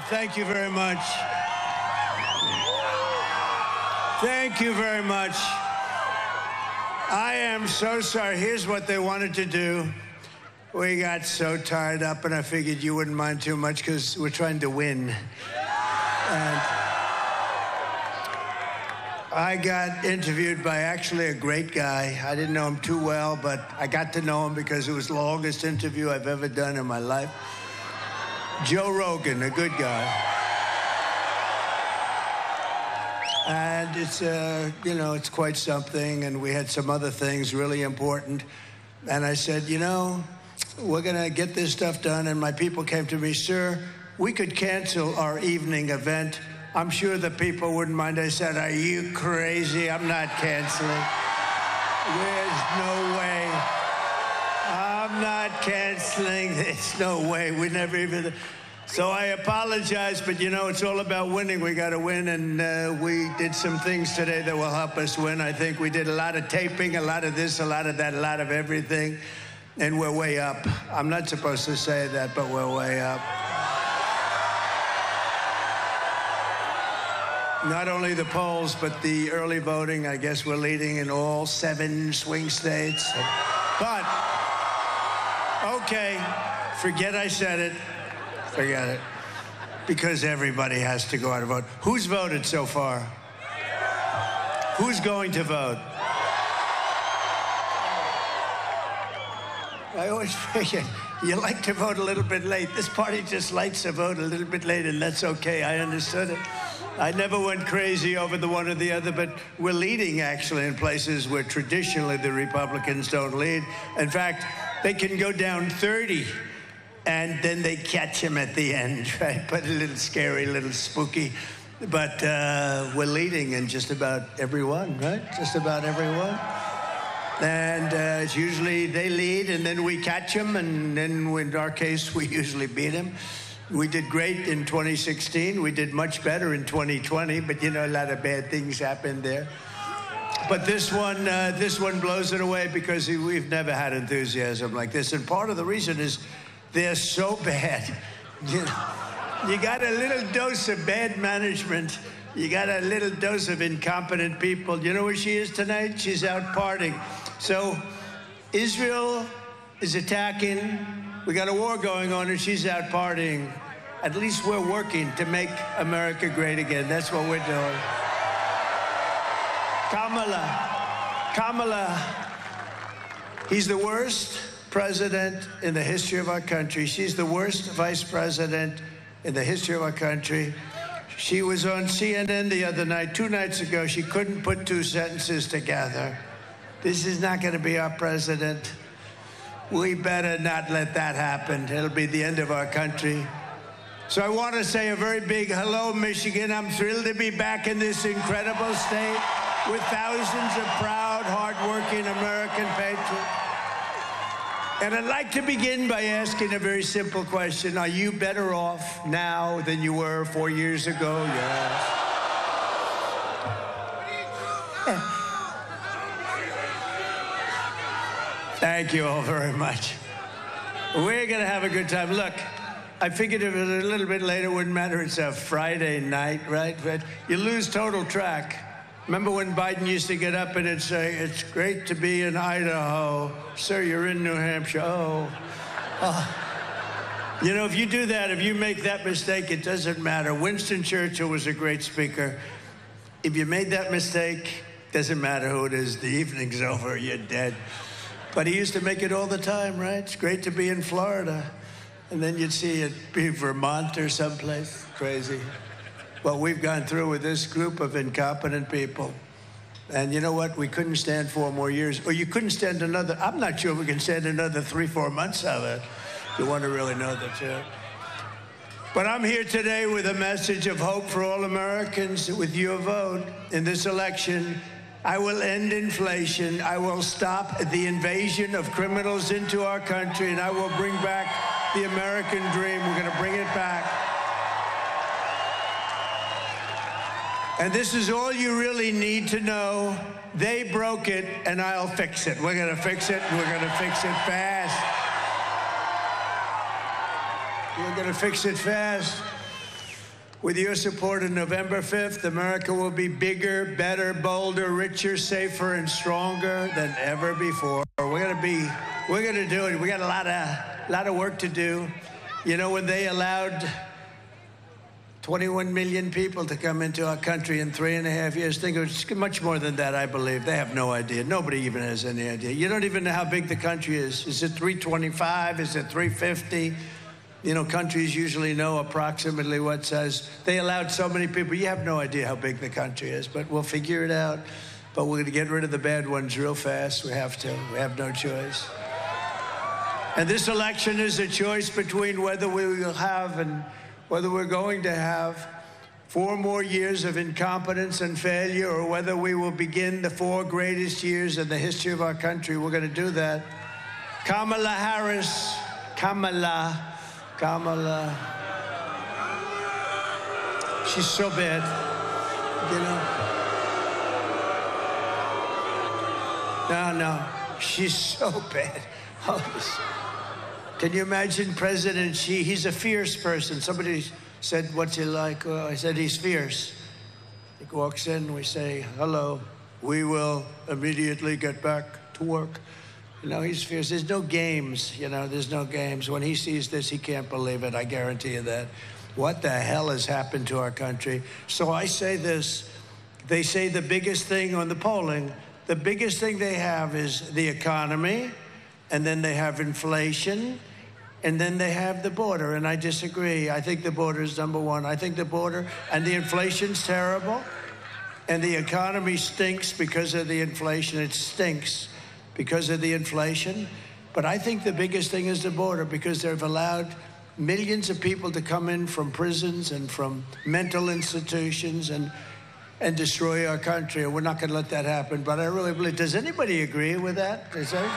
Thank you very much. Thank you very much. I am so sorry. Here's what they wanted to do. We got so tied up, and I figured you wouldn't mind too much because we're trying to win. And I got interviewed by actually a great guy. I didn't know him too well, but I got to know him because it was the longest interview I've ever done in my life. Joe Rogan, a good guy. And it's, it's quite something, and we had some other things really important. And I said, we're going to get this stuff done. And my people came to me, sir, we could cancel our evening event. I'm sure the people wouldn't mind. I said, are you crazy? I'm not canceling. There's no way. I'm not canceling. There's no way. We never even... So I apologize, but it's all about winning. We got to win, and we did some things today that will help us win. I think we did a lot of taping, a lot of this, a lot of that, a lot of everything, and we're way up. I'm not supposed to say that, but we're way up. Not only the polls, but the early voting. I guess we're leading in all 7 swing states. But, okay, forget I said it. Forget it. Because everybody has to go out and vote. Who's voted so far? Who's going to vote? I always figure you like to vote a little bit late. This party just likes to vote a little bit late, and that's okay. I understood it. I never went crazy over the one or the other, but we're leading, actually, in places where traditionally the Republicans don't lead. In fact, they can go down 30. And then they catch him at the end, right? But a little scary, a little spooky. But we're leading in just about everyone, right? Just about everyone. And it's usually they lead, and then we catch them, and then in our case, we usually beat them. We did great in 2016. We did much better in 2020, but a lot of bad things happened there. But this one blows it away because we've never had enthusiasm like this. And part of the reason is they're so bad. You got a little dose of bad management. You got a little dose of incompetent people. You know where she is tonight? She's out partying. So Israel is attacking. We got a war going on, and she's out partying. At least we're working to make America great again. That's what we're doing. Kamala, he's the worst president in the history of our country. She's the worst vice president in the history of our country. She was on CNN the other night, 2 nights ago. She couldn't put 2 sentences together. This is not going to be our president. We better not let that happen. It'll be the end of our country. So I want to say a very big hello, Michigan. I'm thrilled to be back in this incredible state with thousands of proud, hardworking American patriots. And I'd like to begin by asking a very simple question. Are you better off now than you were 4 years ago? Yes. Thank you all very much. We're going to have a good time. Look, I figured if it was a little bit later, it wouldn't matter. It's a Friday night, right? But you lose total track. Remember when Biden used to get up and it'd say, it's great to be in Idaho. Sir, you're in New Hampshire. Oh. If you do that, if you make that mistake, it doesn't matter. Winston Churchill was a great speaker. If you made that mistake, doesn't matter who it is. The evening's over. You're dead. But he used to make it all the time, right? It's great to be in Florida. And then you'd see it be Vermont or someplace. Crazy. Well, we've gone through with this group of incompetent people. And you know what? We couldn't stand 4 more years. Or you couldn't stand another. I'm not sure we can stand another 3-4 months of it. You want to really know the truth. But I'm here today with a message of hope for all Americans. With your vote in this election, I will end inflation. I will stop the invasion of criminals into our country, and I will bring back the American dream. We're going to bring it back. And this is all you really need to know. They broke it, and I'll fix it. We're going to fix it. We're going to fix it fast. We're going to fix it fast. With your support on November 5th, America will be bigger, better, bolder, richer, safer, and stronger than ever before. We're going to do it. We got a lot of work to do. You know, when they allowed 21 million people to come into our country in 3.5 years, think it's much more than that, I believe. They have no idea. Nobody even has any idea. You don't even know how big the country is. Is it 325? Is it 350? You know, countries usually know approximately what size. They allowed so many people. You have no idea how big the country is, but we'll figure it out. But we're going to get rid of the bad ones real fast. We have to. We have no choice. And this election is a choice between whether we will have and whether we're going to have 4 more years of incompetence and failure, or whether we will begin the 4 greatest years in the history of our country. We're going to do that. Kamala Harris, Kamala. She's so bad, you know. No, she's so bad. Can you imagine President Xi? He's a fierce person. Somebody said, what's he like? I said, he's fierce. He walks in, we say, hello. We will immediately get back to work. You know, he's fierce. There's no games, you know, there's no games. When he sees this, he can't believe it. I guarantee you that. What the hell has happened to our country? So I say this. They say the biggest thing on the polling, the biggest thing they have is the economy, and then they have inflation, and then they have the border. And I disagree. I think the border is number one. I think the border and the inflation's terrible, and the economy stinks because of the inflation. It stinks because of the inflation. But I think the biggest thing is the border, because they've allowed millions of people to come in from prisons and from mental institutions and destroy our country. And we're not going to let that happen. But I really believe, does anybody agree with that? Because I do.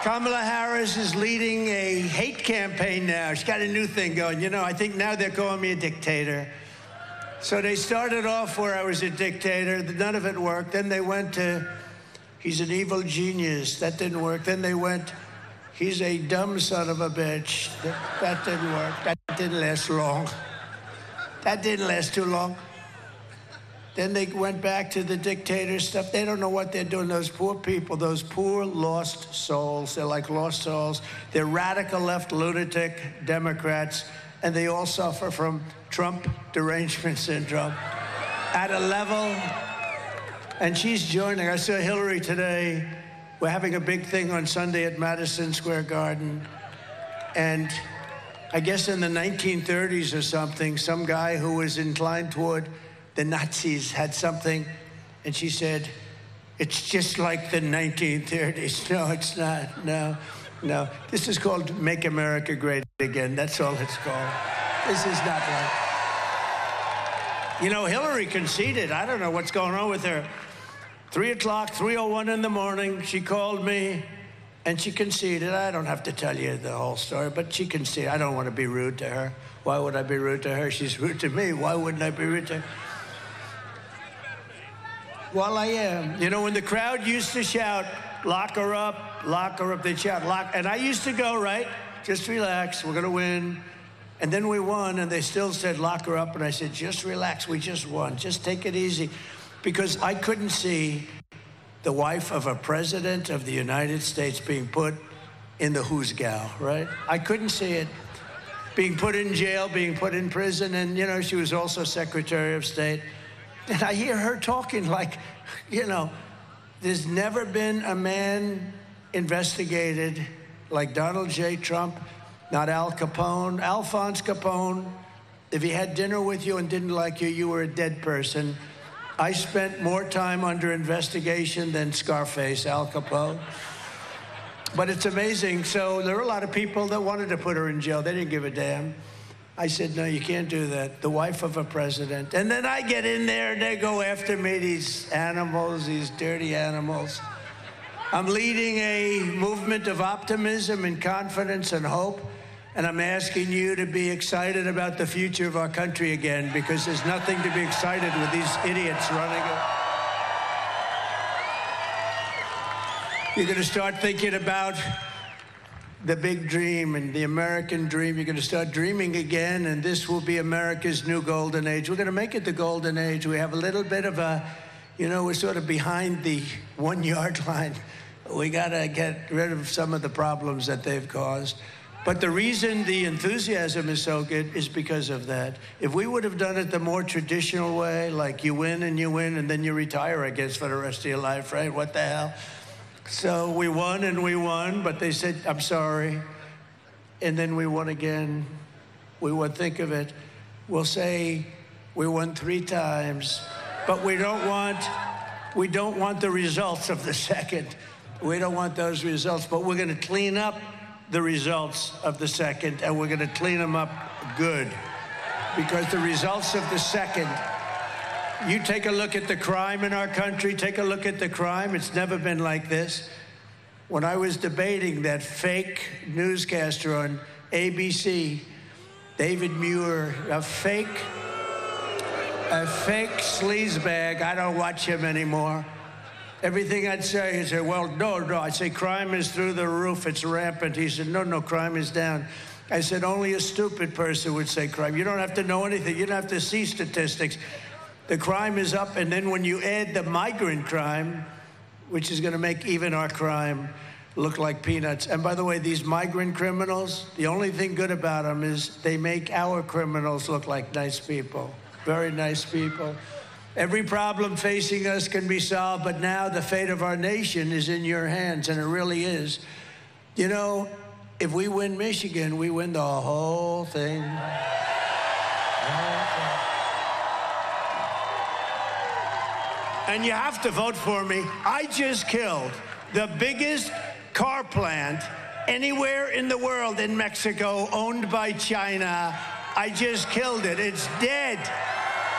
Kamala Harris is leading a hate campaign now. She's got a new thing going. You know, I think now they're calling me a dictator. So they started off where I was a dictator. None of it worked. Then they went to, he's an evil genius. That didn't work. Then they went, he's a dumb son of a bitch. That didn't work. That didn't last long. That didn't last too long. Then they went back to the dictator stuff. They don't know what they're doing. Those poor people, those poor lost souls. They're like lost souls. They're radical left lunatic Democrats, and they all suffer from Trump derangement syndrome at a level. And she's joining. I saw Hillary today. We're having a big thing on Sunday at Madison Square Garden. And I guess in the 1930s or something, some guy who was inclined toward the Nazis had something, and she said, it's just like the 1930s. No, it's not. No. This is called Make America Great Again. That's all it's called. This is not like... You know, Hillary conceded. I don't know what's going on with her. 3 o'clock, 3:01 in the morning, she called me, and she conceded. I don't have to tell you the whole story, but she conceded. I don't want to be rude to her. Why would I be rude to her? She's rude to me. Why wouldn't I be rude to her? Well, I am. You know, when the crowd used to shout, lock her up, they'd shout, lock. And I used to go, right, just relax, we're going to win. And then we won, and they still said, lock her up. And I said, just relax, we just won. Just take it easy. Because I couldn't see the wife of a president of the United States being put in the who's gal, right? I couldn't see it. Being put in jail, being put in prison. And, you know, she was also Secretary of State. And I hear her talking like, you know, there's never been a man investigated like Donald J. Trump, not Al Capone. Alphonse Capone, if he had dinner with you and didn't like you, you were a dead person. I spent more time under investigation than Scarface, Al Capone. But it's amazing. So there were a lot of people that wanted to put her in jail. They didn't give a damn. I said, no, you can't do that. The wife of a president. And then I get in there and they go after me, these animals, these dirty animals. I'm leading a movement of optimism and confidence and hope. And I'm asking you to be excited about the future of our country again, because there's nothing to be excited with these idiots running it. You're going to start thinking about the big dream and the American dream. You're going to start dreaming again, and this will be America's new golden age. We're going to make it the golden age. We have a little bit of a, we're sort of behind the 1 yard line. We got to get rid of some of the problems that they've caused. But the reason the enthusiasm is so good is because of that. If we would have done it the more traditional way, like you win and then you retire, I guess, for the rest of your life, right? What the hell? So we won and we won, but they said, I'm sorry. And then we won again. We won, think of it. We'll say we won 3 times, but we don't want the results of the second. We don't want those results, but we're going to clean up the results of the second, and we're going to clean them up good. Because the results of the second, you take a look at the crime in our country, take a look at the crime. It's never been like this. When I was debating that fake newscaster on ABC, David Muir, a fake sleazebag, I don't watch him anymore. Everything I'd say, he'd say, well, no. I'd say, crime is through the roof. It's rampant. He said, no, crime is down. I said, only a stupid person would say crime. You don't have to know anything. You don't have to see statistics. The crime is up, and then when you add the migrant crime, which is going to make even our crime look like peanuts. And by the way, these migrant criminals, the only thing good about them is they make our criminals look like nice people, very nice people. Every problem facing us can be solved, but now the fate of our nation is in your hands, and it really is. If we win Michigan, we win the whole thing. And you have to vote for me. I just killed the biggest car plant anywhere in the world in Mexico, owned by China. I just killed it. It's dead.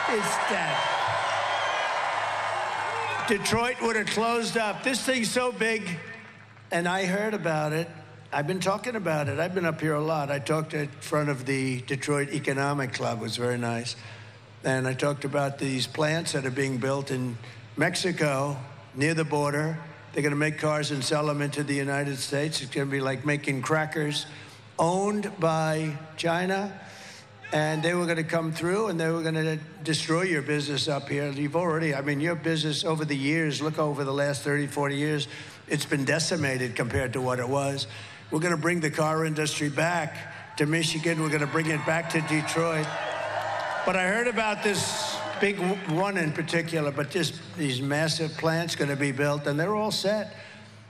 It's dead. Detroit would have closed up. This thing's so big, and I heard about it. I've been talking about it. I've been up here a lot. I talked in front of the Detroit Economic Club. It was very nice. And I talked about these plants that are being built in Mexico, near the border. They're going to make cars and sell them into the United States. It's going to be like making crackers, owned by China. And they were going to come through, and they were going to destroy your business up here. You've already, your business over the years, look over the last 30, 40 years, it's been decimated compared to what it was. We're going to bring the car industry back to Michigan. We're going to bring it back to Detroit. But I heard about this big one in particular, but just these massive plants going to be built, and they're all set.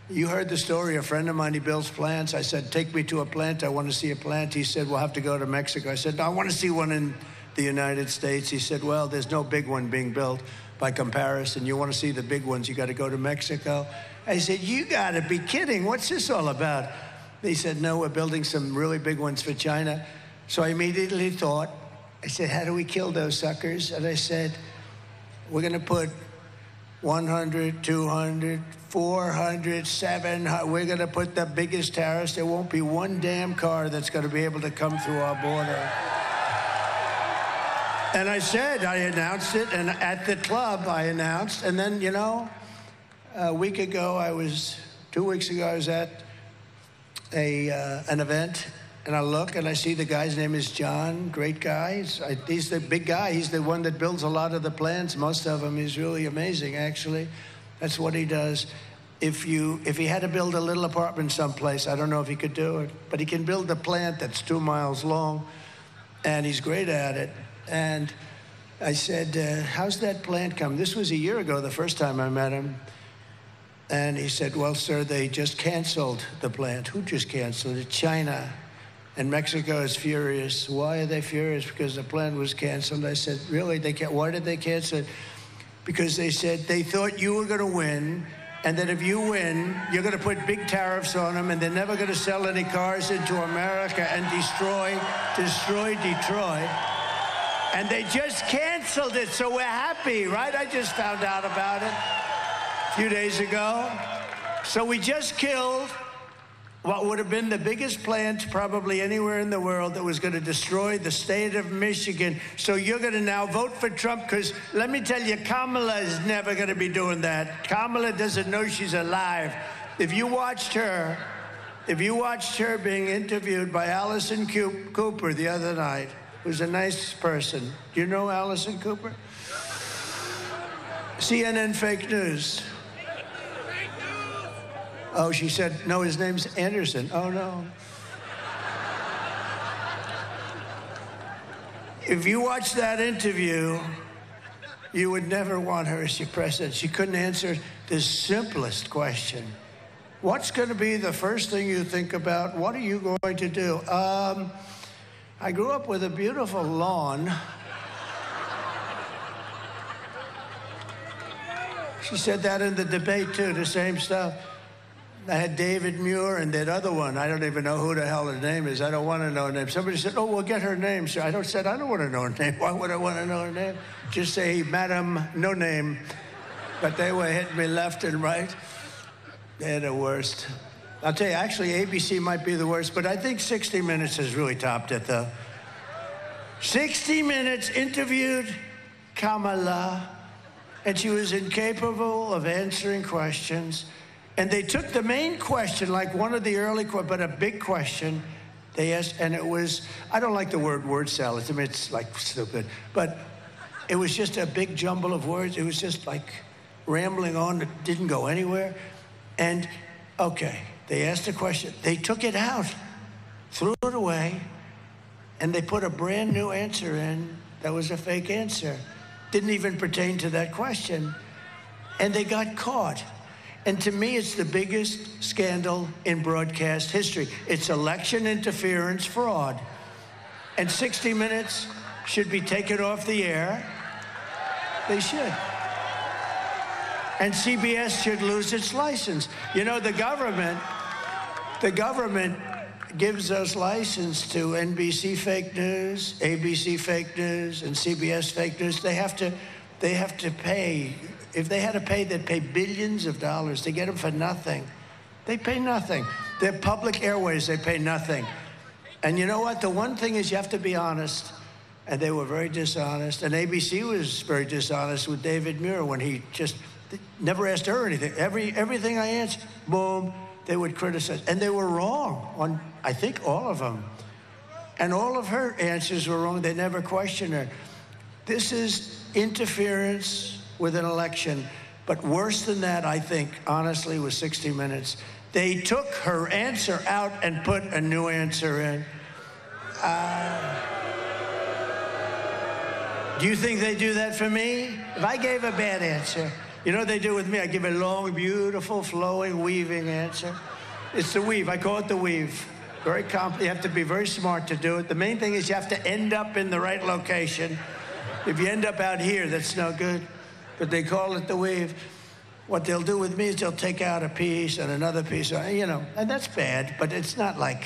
You heard the story. A friend of mine, he builds plants. I said, take me to a plant. I want to see a plant. He said, we'll have to go to Mexico. I said, no, I want to see one in the United States. He said, well, there's no big one being built by comparison. You want to see the big ones, you got to go to Mexico. I said, you got to be kidding. What's this all about? He said, no, we're building some really big ones for China. So I immediately thought, I said, how do we kill those suckers? And I said, we're going to put 100, 200, 400, 700. We're going to put the biggest tariffs. There won't be one damn car that's going to be able to come through our border. And I announced it, and at the club I announced, and then, a week ago, 2 weeks ago, I was at an event, and I look and I see the guy's name is John, great guy. He's the big guy. He's the one that builds a lot of the plants, most of them. He's really amazing, actually. That's what he does. If he had to build a little apartment someplace, I don't know if he could do it, but he can build a plant that's 2 miles long, and he's great at it. And I said, how's that plant come? This was a year ago, the first time I met him. And he said, well, sir, they just canceled the plant. Who just canceled it? China. And Mexico is furious. Why are they furious? Because the plant was canceled. I said, really? Why did they cancel it? Because they said they thought you were going to win, and that if you win, you're going to put big tariffs on them, and they're never going to sell any cars into America and destroy Detroit. And they just canceled it, so we're happy, right? I just found out about it a few days ago. So we just killed what would have been the biggest plant probably anywhere in the world that was going to destroy the state of Michigan. So you're going to now vote for Trump, because let me tell you, Kamala is never going to be doing that. Kamala doesn't know she's alive. If you watched her if you watched her being interviewed by Allison Cooper the other night, who's a nice person. Do you know Allison Cooper? CNN fake news. Oh, she said, no, his name's Anderson. Oh, no. If you watch that interview, you would never want her as your president. She couldn't answer the simplest question. What's going to be the first thing you think about? What are you going to do? I grew up with a beautiful lawn. She said that in the debate, too, the same stuff. I had David Muir and that other one. I don't even know who the hell her name is. I don't want to know her name. Somebody said, oh, we'll get her name. So I said, I don't want to know her name. Why would I want to know her name? Just say, Madam No Name. But they were hitting me left and right. They're the worst. I'll tell you, actually, ABC might be the worst, but I think 60 Minutes has really topped it, though. 60 Minutes interviewed Kamala, and she was incapable of answering questions. And they took the main question, like one of the early, but a big question, they asked, and it was, I don't like the word salad. I mean, it's like stupid, but it was just a big jumble of words. It was just like rambling on. It didn't go anywhere. And, okay, they asked a question. They took it out, threw it away, and they put a brand new answer in that was a fake answer. Didn't even pertain to that question. And they got caught. And to me, it's the biggest scandal in broadcast history. It's election interference fraud. And 60 Minutes should be taken off the air. They should. And CBS should lose its license. You know, the government gives us license to NBC fake news, ABC fake news, and CBS fake news. They have to pay. If they had to pay, they'd pay billions of dollars to get them for nothing. They pay nothing. They're public airways, they pay nothing. And you know what? The one thing is you have to be honest. And they were very dishonest. And ABC was very dishonest with David Muir when he just never asked her anything. Everything I answered, boom, they would criticize. And they were wrong on, I think, all of them. And all of her answers were wrong. They never questioned her. This is interference with an election. But worse than that, I think, honestly, was 60 Minutes. They took her answer out and put a new answer in. Do you think they do that for me? If I gave a bad answer, you know what they do with me? I give a long, beautiful, flowing, weaving answer. It's the weave. I call it the weave. Very you have to be very smart to do it. The main thing is you have to end up in the right location. If you end up out here, that's no good. But they call it the weave. What they'll do with me is they'll take out a piece and another piece, you know, and that's bad, but it's not like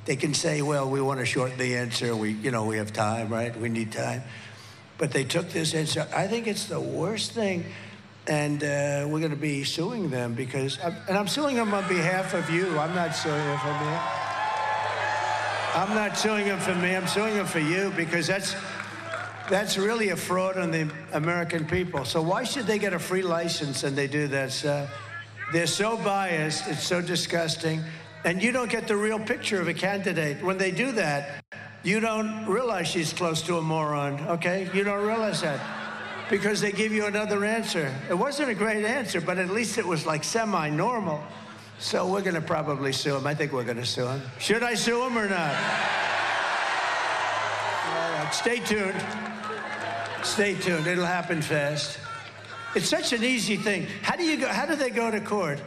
they can say, well, we want to shorten the answer. We have time, right? We need time. But they took this answer. I think it's the worst thing. And we're going to be suing them because, and I'm suing them on behalf of you. I'm not suing them for me. I'm not suing them for me. I'm suing them for you because that's really a fraud on the American people. So why should they get a free license and they do that stuff? They're so biased. It's so disgusting. And you don't get the real picture of a candidate. When they do that, you don't realize she's close to a moron, okay? You don't realize that because they give you another answer. It wasn't a great answer, but at least it was like semi-normal. So we're going to probably sue him. I think we're going to sue him. Should I sue him or not? All right, stay tuned. Stay tuned. It'll happen fast. It's such an easy thing. How do they go to court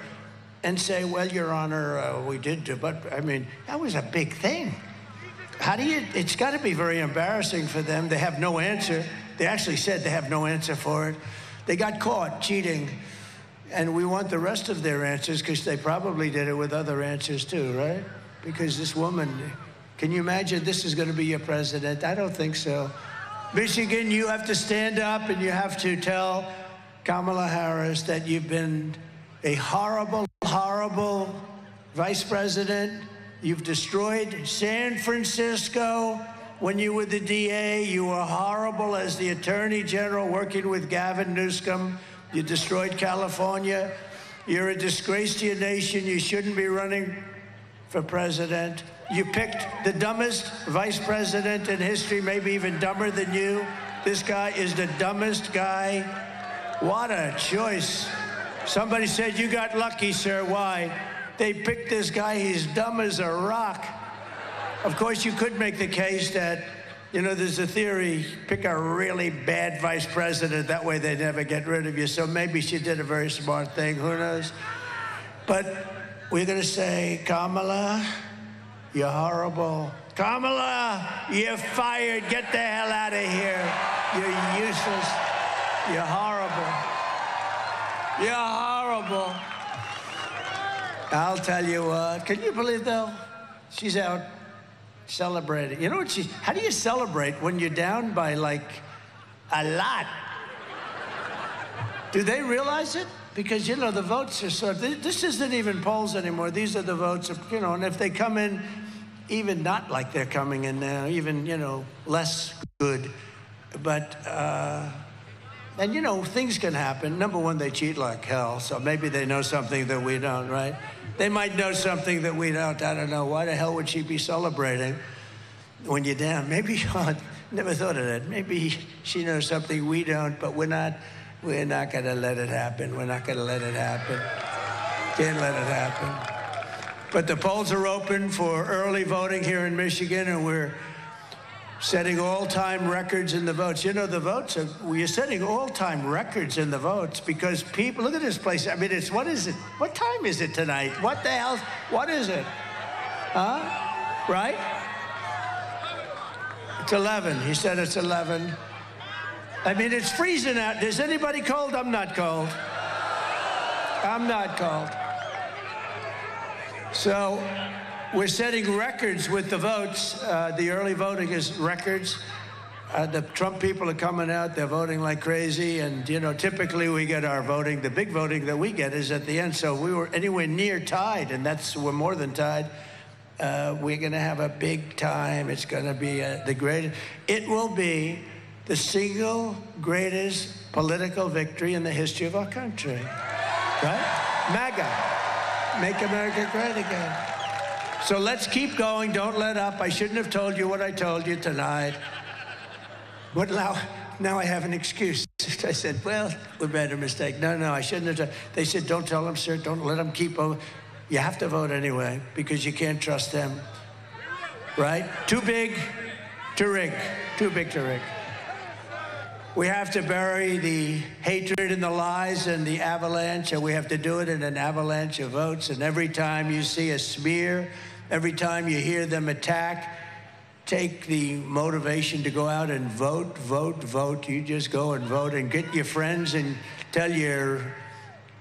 and say, well, Your Honor, we did do, but I mean, that was a big thing. It's got to be very embarrassing for them. They have no answer. They actually said they have no answer for it. They got caught cheating. And we want the rest of their answers because they probably did it with other answers too, right? Because this woman, can you imagine this is going to be your president? I don't think so. Michigan, you have to stand up and you have to tell Kamala Harris that you've been a horrible, horrible vice president. You've destroyed San Francisco. When you were the DA, you were horrible as the Attorney General working with Gavin Newsom. You destroyed California. You're a disgrace to your nation. You shouldn't be running for president. You picked the dumbest vice president in history, maybe even dumber than you. This guy is the dumbest guy. What a choice. Somebody said, you got lucky, sir. Why? They picked this guy. He's dumb as a rock. Of course, you could make the case that, you know, there's a theory, pick a really bad vice president. That way they never get rid of you. So maybe she did a very smart thing. Who knows? But we're going to say, Kamala, you're horrible. Kamala, you're fired. Get the hell out of here. You're useless. You're horrible. You're horrible. I'll tell you what. Can you believe, though? She's out celebrating. You know what how do you celebrate when you're down by, like, a lot? Do they realize it? Because, you know, the votes are sort of, this isn't even polls anymore. These are the votes, you know, and if they come in even not like they're coming in now, even, you know, less good. But, and, you know, things can happen. Number one, they cheat like hell, so maybe they know something that we don't, right? They might know something that we don't. I don't know. Why the hell would she be celebrating when you're down? Maybe, never thought of that. Maybe she knows something we don't, but we're not going to let it happen. We're not going to let it happen. Can't let it happen. But the polls are open for early voting here in Michigan, and we're setting all-time records in the votes. You know, the votes we're setting all-time records in the votes because people, look at this place. I mean, what is it? What time is it tonight? What the hell? What is it? Huh? Right? It's 11. He said it's 11. I mean, it's freezing out. Is anybody cold? I'm not cold. I'm not cold. So we're setting records with the votes. The early voting is records. The Trump people are coming out. They're voting like crazy. And, you know, typically we get our voting. The big voting that we get is at the end. So we were anywhere near tied, and we're more than tied. We're going to have a big time. It's going to be the greatest. It will be the single greatest political victory in the history of our country. Right? MAGA. Make America great again. So let's keep going. Don't let up. I shouldn't have told you what I told you tonight. But now I have an excuse. I said, well, we made a mistake. No, I shouldn't have. They said, don't tell them, sir. Don't let them keep over. You have to vote anyway because you can't trust them. Right? Too big to rig. Too big to rig. We have to bury the hatred and the lies and the avalanche, and we have to do it in an avalanche of votes. And every time you see a smear, every time you hear them attack, take the motivation to go out and vote, vote, vote. You just go and vote and get your friends and tell your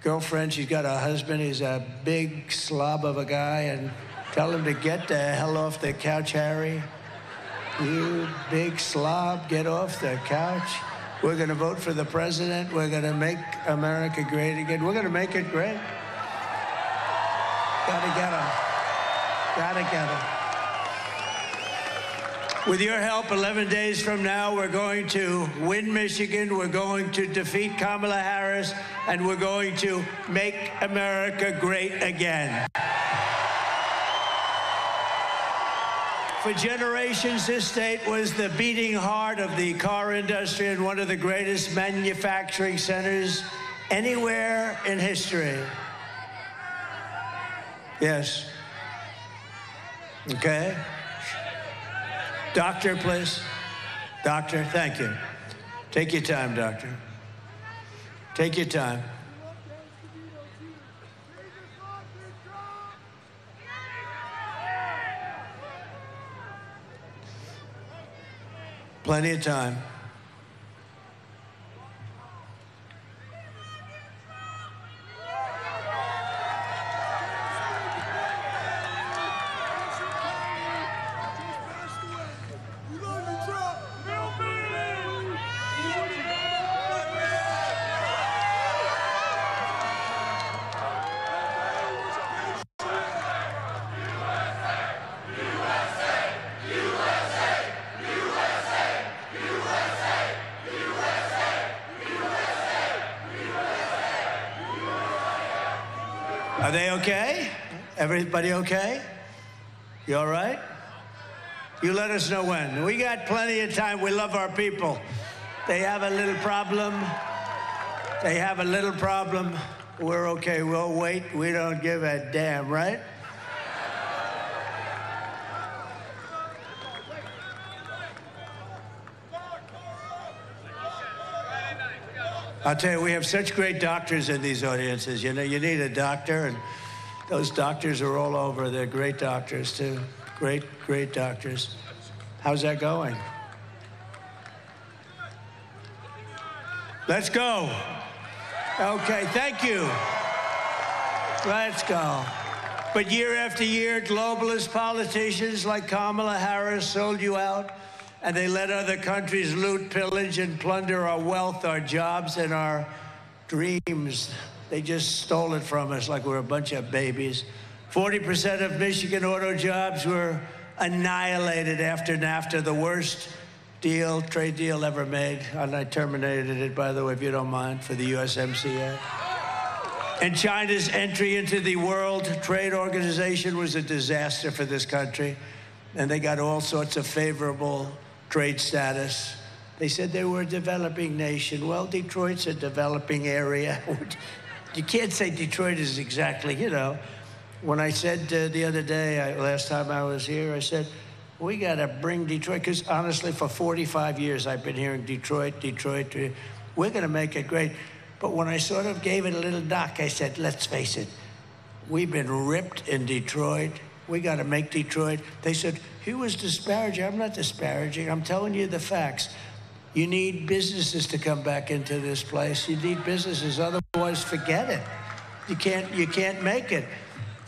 girlfriend she's got a husband, he's a big slob of a guy, and tell him to get the hell off the couch, Harry. You big slob, get off the couch. We're going to vote for the president. We're going to make America great again. We're going to make it great. Got to get him. Got to get him. With your help, 11 days from now, we're going to win Michigan. We're going to defeat Kamala Harris. And we're going to make America great again. For generations, this state was the beating heart of the car industry and one of the greatest manufacturing centers anywhere in history. Yes. Okay. Doctor, please. Doctor, thank you. Take your time, doctor. Take your time. Plenty of time. Are they okay? Everybody okay? You all right? You let us know when. We got plenty of time. We love our people. They have a little problem. They have a little problem. We're okay. We'll wait. We don't give a damn, right? I'll tell you, we have such great doctors in these audiences. You know, you need a doctor, and those doctors are all over. They're great doctors, too. Great, great doctors. How's that going? Let's go. Okay, thank you. Let's go. But year after year, globalist politicians like Kamala Harris sold you out, and they let other countries loot, pillage, and plunder our wealth, our jobs, and our dreams. They just stole it from us like we're a bunch of babies. 40% of Michigan auto jobs were annihilated after NAFTA, the worst trade deal ever made. And I terminated it, by the way, if you don't mind, for the USMCA. And China's entry into the World Trade Organization was a disaster for this country. And they got all sorts of favorable trade status. They said they were a developing nation. Well, Detroit's a developing area. You can't say Detroit is exactly, you know. When I said the other day, last time I was here, I said, we got to bring Detroit, because honestly, for 45 years, I've been hearing Detroit, Detroit. We're going to make it great. But when I sort of gave it a little knock, I said, let's face it, we've been ripped in Detroit. We got to make Detroit. They said, he was disparaging. I'm not disparaging. I'm telling you the facts. You need businesses to come back into this place. You need businesses. Otherwise, forget it. You can't make it.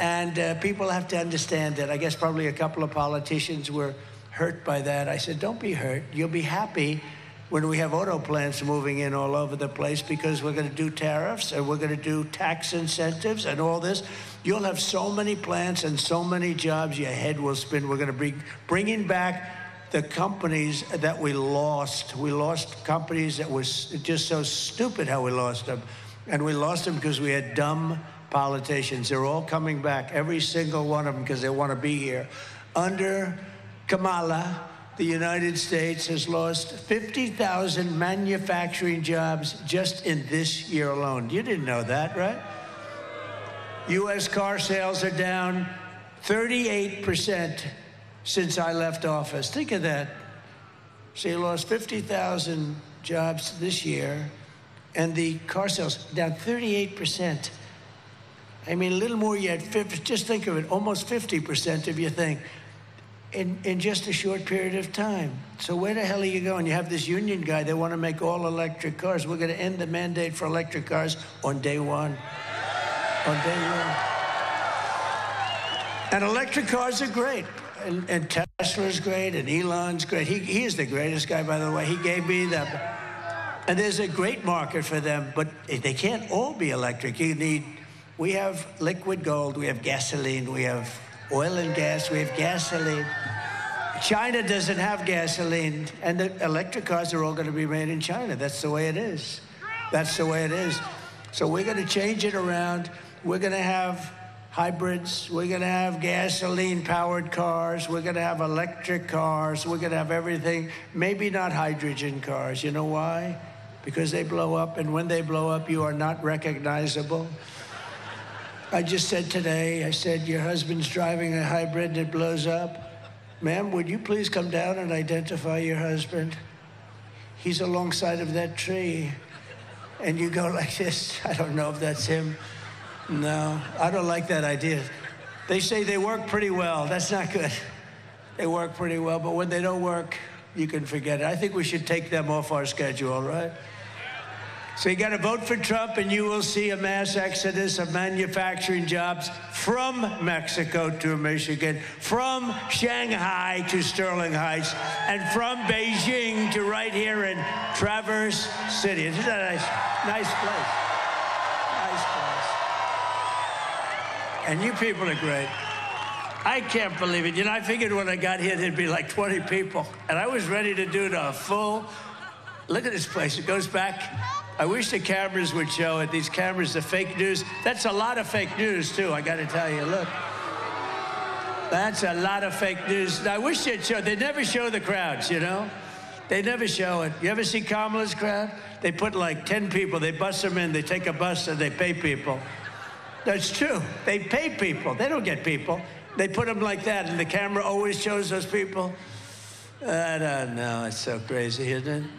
And people have to understand that. I guess probably a couple of politicians were hurt by that. I said, don't be hurt. You'll be happy when we have auto plants moving in all over the place, because we're going to do tariffs and we're going to do tax incentives and all this. You'll have so many plants and so many jobs, your head will spin. We're going to be bringing back the companies that we lost. We lost companies that was just so stupid how we lost them. And we lost them because we had dumb politicians. They're all coming back, every single one of them, because they want to be here. Under Kamala, the United States has lost 50,000 manufacturing jobs just in this year alone. You didn't know that, right? U.S. car sales are down 38% since I left office. Think of that. So you lost 50,000 jobs this year, and the car sales down 38%. I mean, a little more yet, just think of it, almost 50% of your thing in just a short period of time. So where the hell are you going? You have this union guy, they want to make all electric cars. We're going to end the mandate for electric cars on day one. On day one. And electric cars are great. And Tesla's great, and Elon's great. He is the greatest guy, by the way. He gave me them. And there's a great market for them, but they can't all be electric. We have liquid gold, we have gasoline, we have oil and gas, we have gasoline. China doesn't have gasoline, and the electric cars are all going to be made in China. That's the way it is. That's the way it is. So we're going to change it around. We're going to have hybrids. We're going to have gasoline-powered cars. We're going to have electric cars. We're going to have everything. Maybe not hydrogen cars. You know why? Because they blow up, and when they blow up, you are not recognizable. I just said today, I said, your husband's driving a hybrid and it blows up. Ma'am, would you please come down and identify your husband? He's alongside of that tree. And you go like this. I don't know if that's him. No, I don't like that idea. They say they work pretty well. That's not good. They work pretty well, but when they don't work, you can forget it. I think we should take them off our schedule, right? So you got to vote for Trump, and you will see a mass exodus of manufacturing jobs from Mexico to Michigan, from Shanghai to Sterling Heights, and from Beijing to right here in Traverse City. Isn't that a nice place? Nice place. And you people are great. I can't believe it. You know, I figured when I got here, there'd be like 20 people, and I was ready to do the full. Look at this place. It goes back. I wish the cameras would show it. These cameras, the fake news. That's a lot of fake news, too, I got to tell you. Look. That's a lot of fake news. I wish they'd show. They never show the crowds, you know? They never show it. You ever see Kamala's crowd? They put like 10 people. They bus them in. They take a bus and they pay people. That's true. They pay people. They don't get people. They put them like that, and the camera always shows those people. I don't know. It's so crazy, isn't it?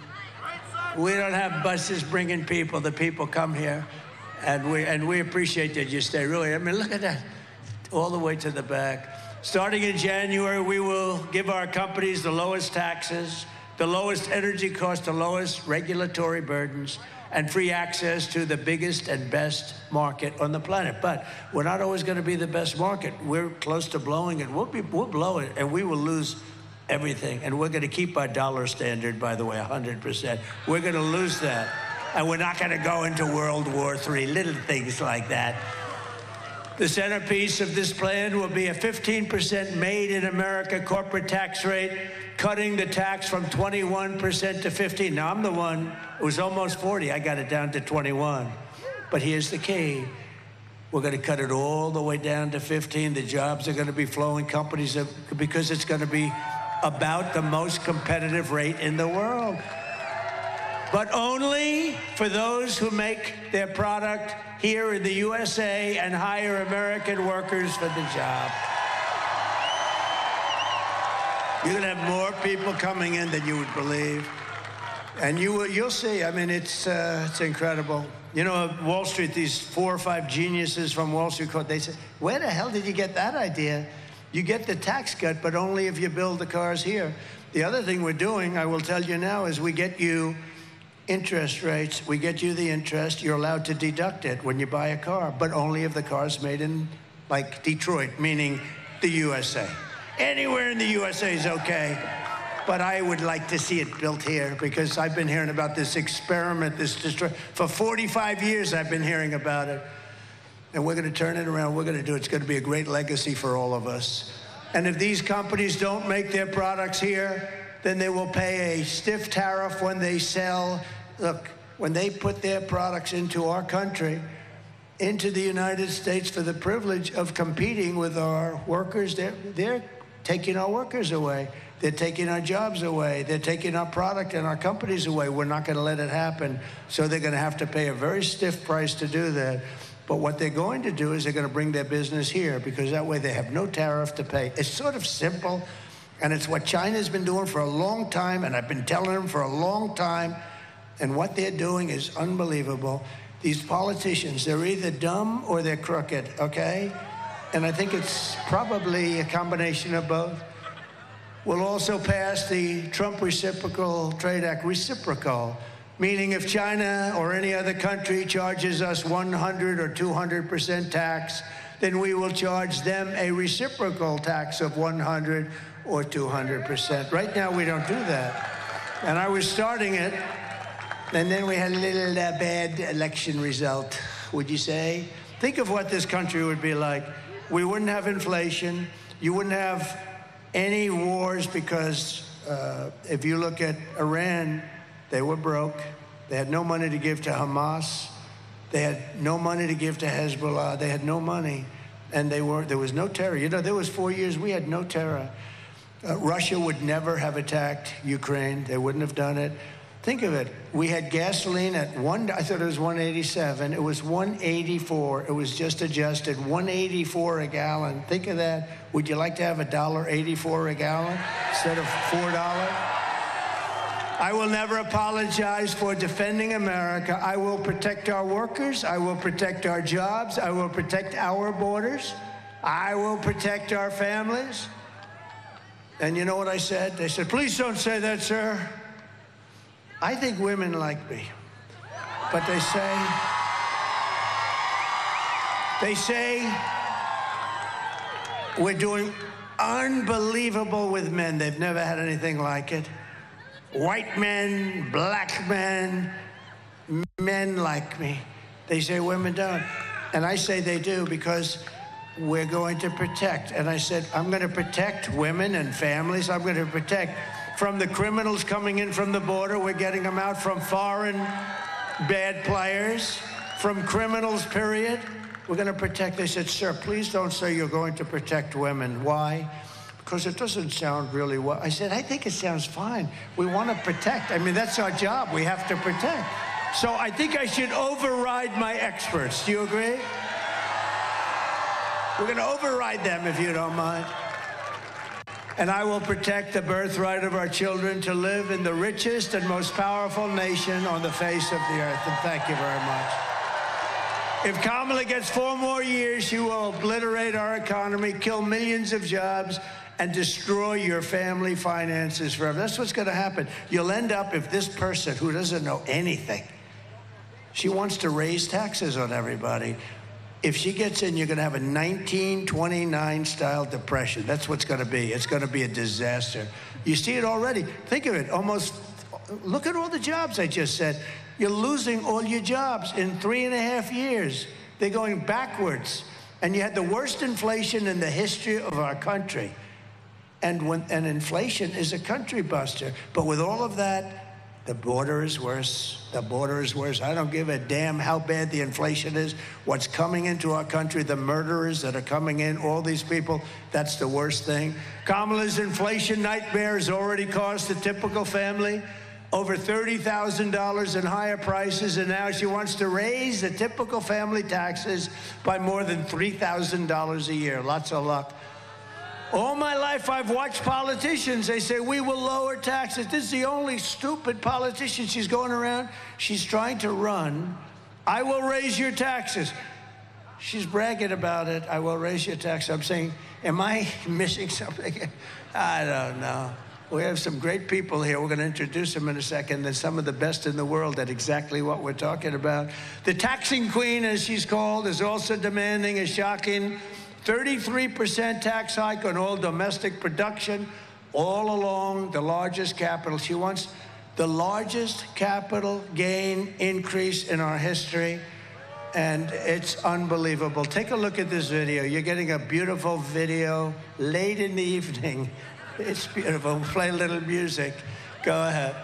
We don't have buses bringing people. The people come here, and we appreciate that you stay. Really, I mean, look at that, all the way to the back. Starting in January, we will give our companies the lowest taxes, the lowest energy costs, the lowest regulatory burdens, and free access to the biggest and best market on the planet. But we're not always going to be the best market. We're close to blowing it. We'll blow it, and we will lose everything. And we're going to keep our dollar standard, by the way, 100%. We're going to lose that. And we're not going to go into World War III, little things like that. The centerpiece of this plan will be a 15% made in America corporate tax rate, cutting the tax from 21% to 15%. Now, I'm the one, it was almost 40. I got it down to 21. But here's the key. We're going to cut it all the way down to 15. The jobs are going to be flowing, companies, because it's going to be about the most competitive rate in the world. But only for those who make their product here in the USA and hire American workers for the job. You're going to have more people coming in than you would believe. And you'll see. I mean, it's incredible. You know, Wall Street, these 4 or 5 geniuses from Wall Street, they say, where the hell did you get that idea? You get the tax cut, but only if you build the cars here. The other thing we're doing, I will tell you now, is we get you interest rates. We get you the interest. You're allowed to deduct it when you buy a car, but only if the car's made in, like, Detroit, meaning the USA. Anywhere in the USA is okay, but I would like to see it built here, because I've been hearing about this experiment, for 45 years I've been hearing about it. And we're going to turn it around. We're going to do it. It's going to be a great legacy for all of us. And if these companies don't make their products here, then they will pay a stiff tariff when they sell. Look, when they put their products into our country, into the United States, for the privilege of competing with our workers, they're taking our workers away. They're taking our jobs away. They're taking our product and our companies away. We're not going to let it happen. So they're going to have to pay a very stiff price to do that. But what they're going to do is they're going to bring their business here, because that way they have no tariff to pay. It's sort of simple, and it's what China's been doing for a long time, and I've been telling them for a long time. And what they're doing is unbelievable. These politicians, they're either dumb or they're crooked, okay? And I think it's probably a combination of both. We'll also pass the Trump Reciprocal Trade Act, reciprocal, meaning if China or any other country charges us 100 or 200% tax, then we will charge them a reciprocal tax of 100 or 200%. Right now, we don't do that. And I was starting it, and then we had a little bad election result, would you say? Think of what this country would be like. We wouldn't have inflation. You wouldn't have any wars, because if you look at Iran, they were broke. They had no money to give to Hamas. They had no money to give to Hezbollah. They had no money. And there was no terror. You know, there was 4 years we had no terror. Russia would never have attacked Ukraine. They wouldn't have done it. Think of it. We had gasoline at I thought it was 187. It was 184. It was just adjusted. 184 a gallon. Think of that. Would you like to have $1.84 a gallon instead of $4? I will never apologize for defending America. I will protect our workers. I will protect our jobs. I will protect our borders. I will protect our families. And you know what I said? They said, please don't say that, sir. I think women like me. But they say we're doing unbelievable with men. They've never had anything like it. White men, black men, men like me. They say women don't. And I say they do, because we're going to protect. And I said, I'm going to protect women and families. I'm going to protect from the criminals coming in from the border. We're getting them out from foreign bad players, from criminals, period. we're going to protect. They said, sir, please don't say you're going to protect women. Why? Because it doesn't sound really well. I said, I think it sounds fine. We want to protect. I mean, that's our job. We have to protect. So I think I should override my experts. Do you agree? We're going to override them, if you don't mind. And I will protect the birthright of our children to live in the richest and most powerful nation on the face of the earth. And thank you very much. If Kamala gets 4 more years, she will obliterate our economy, kill millions of jobs, and destroy your family finances forever. That's what's going to happen. You'll end up, if this person who doesn't know anything, she wants to raise taxes on everybody. If she gets in, you're going to have a 1929-style depression. That's what's going to be. It's going to be a disaster. You see it already. Think of it. Almost, look at all the jobs I just said. You're losing all your jobs in 3.5 years. They're going backwards. And you had the worst inflation in the history of our country. And inflation is a country buster. But with all of that, the border is worse. The border is worse. I don't give a damn how bad the inflation is. What's coming into our country, the murderers that are coming in, all these people, that's the worst thing. Kamala's inflation nightmare has already cost the typical family over $30,000 in higher prices, and now she wants to raise the typical family taxes by more than $3,000 a year. Lots of luck. All my life, I've watched politicians. They say, we will lower taxes. This is the only stupid politician she's going around. She's trying to run. I will raise your taxes. She's bragging about it. I will raise your taxes. I'm saying, am I missing something? I don't know. We have some great people here. We're going to introduce them in a second. They're some of the best in the world at exactly what we're talking about. The taxing queen, as she's called, is also demanding a shocking 33% tax hike on all domestic production all along the largest capital. She wants the largest capital gain increase in our history, and it's unbelievable. Take a look at this video. You're getting a beautiful video late in the evening. It's beautiful. Play a little music. Go ahead.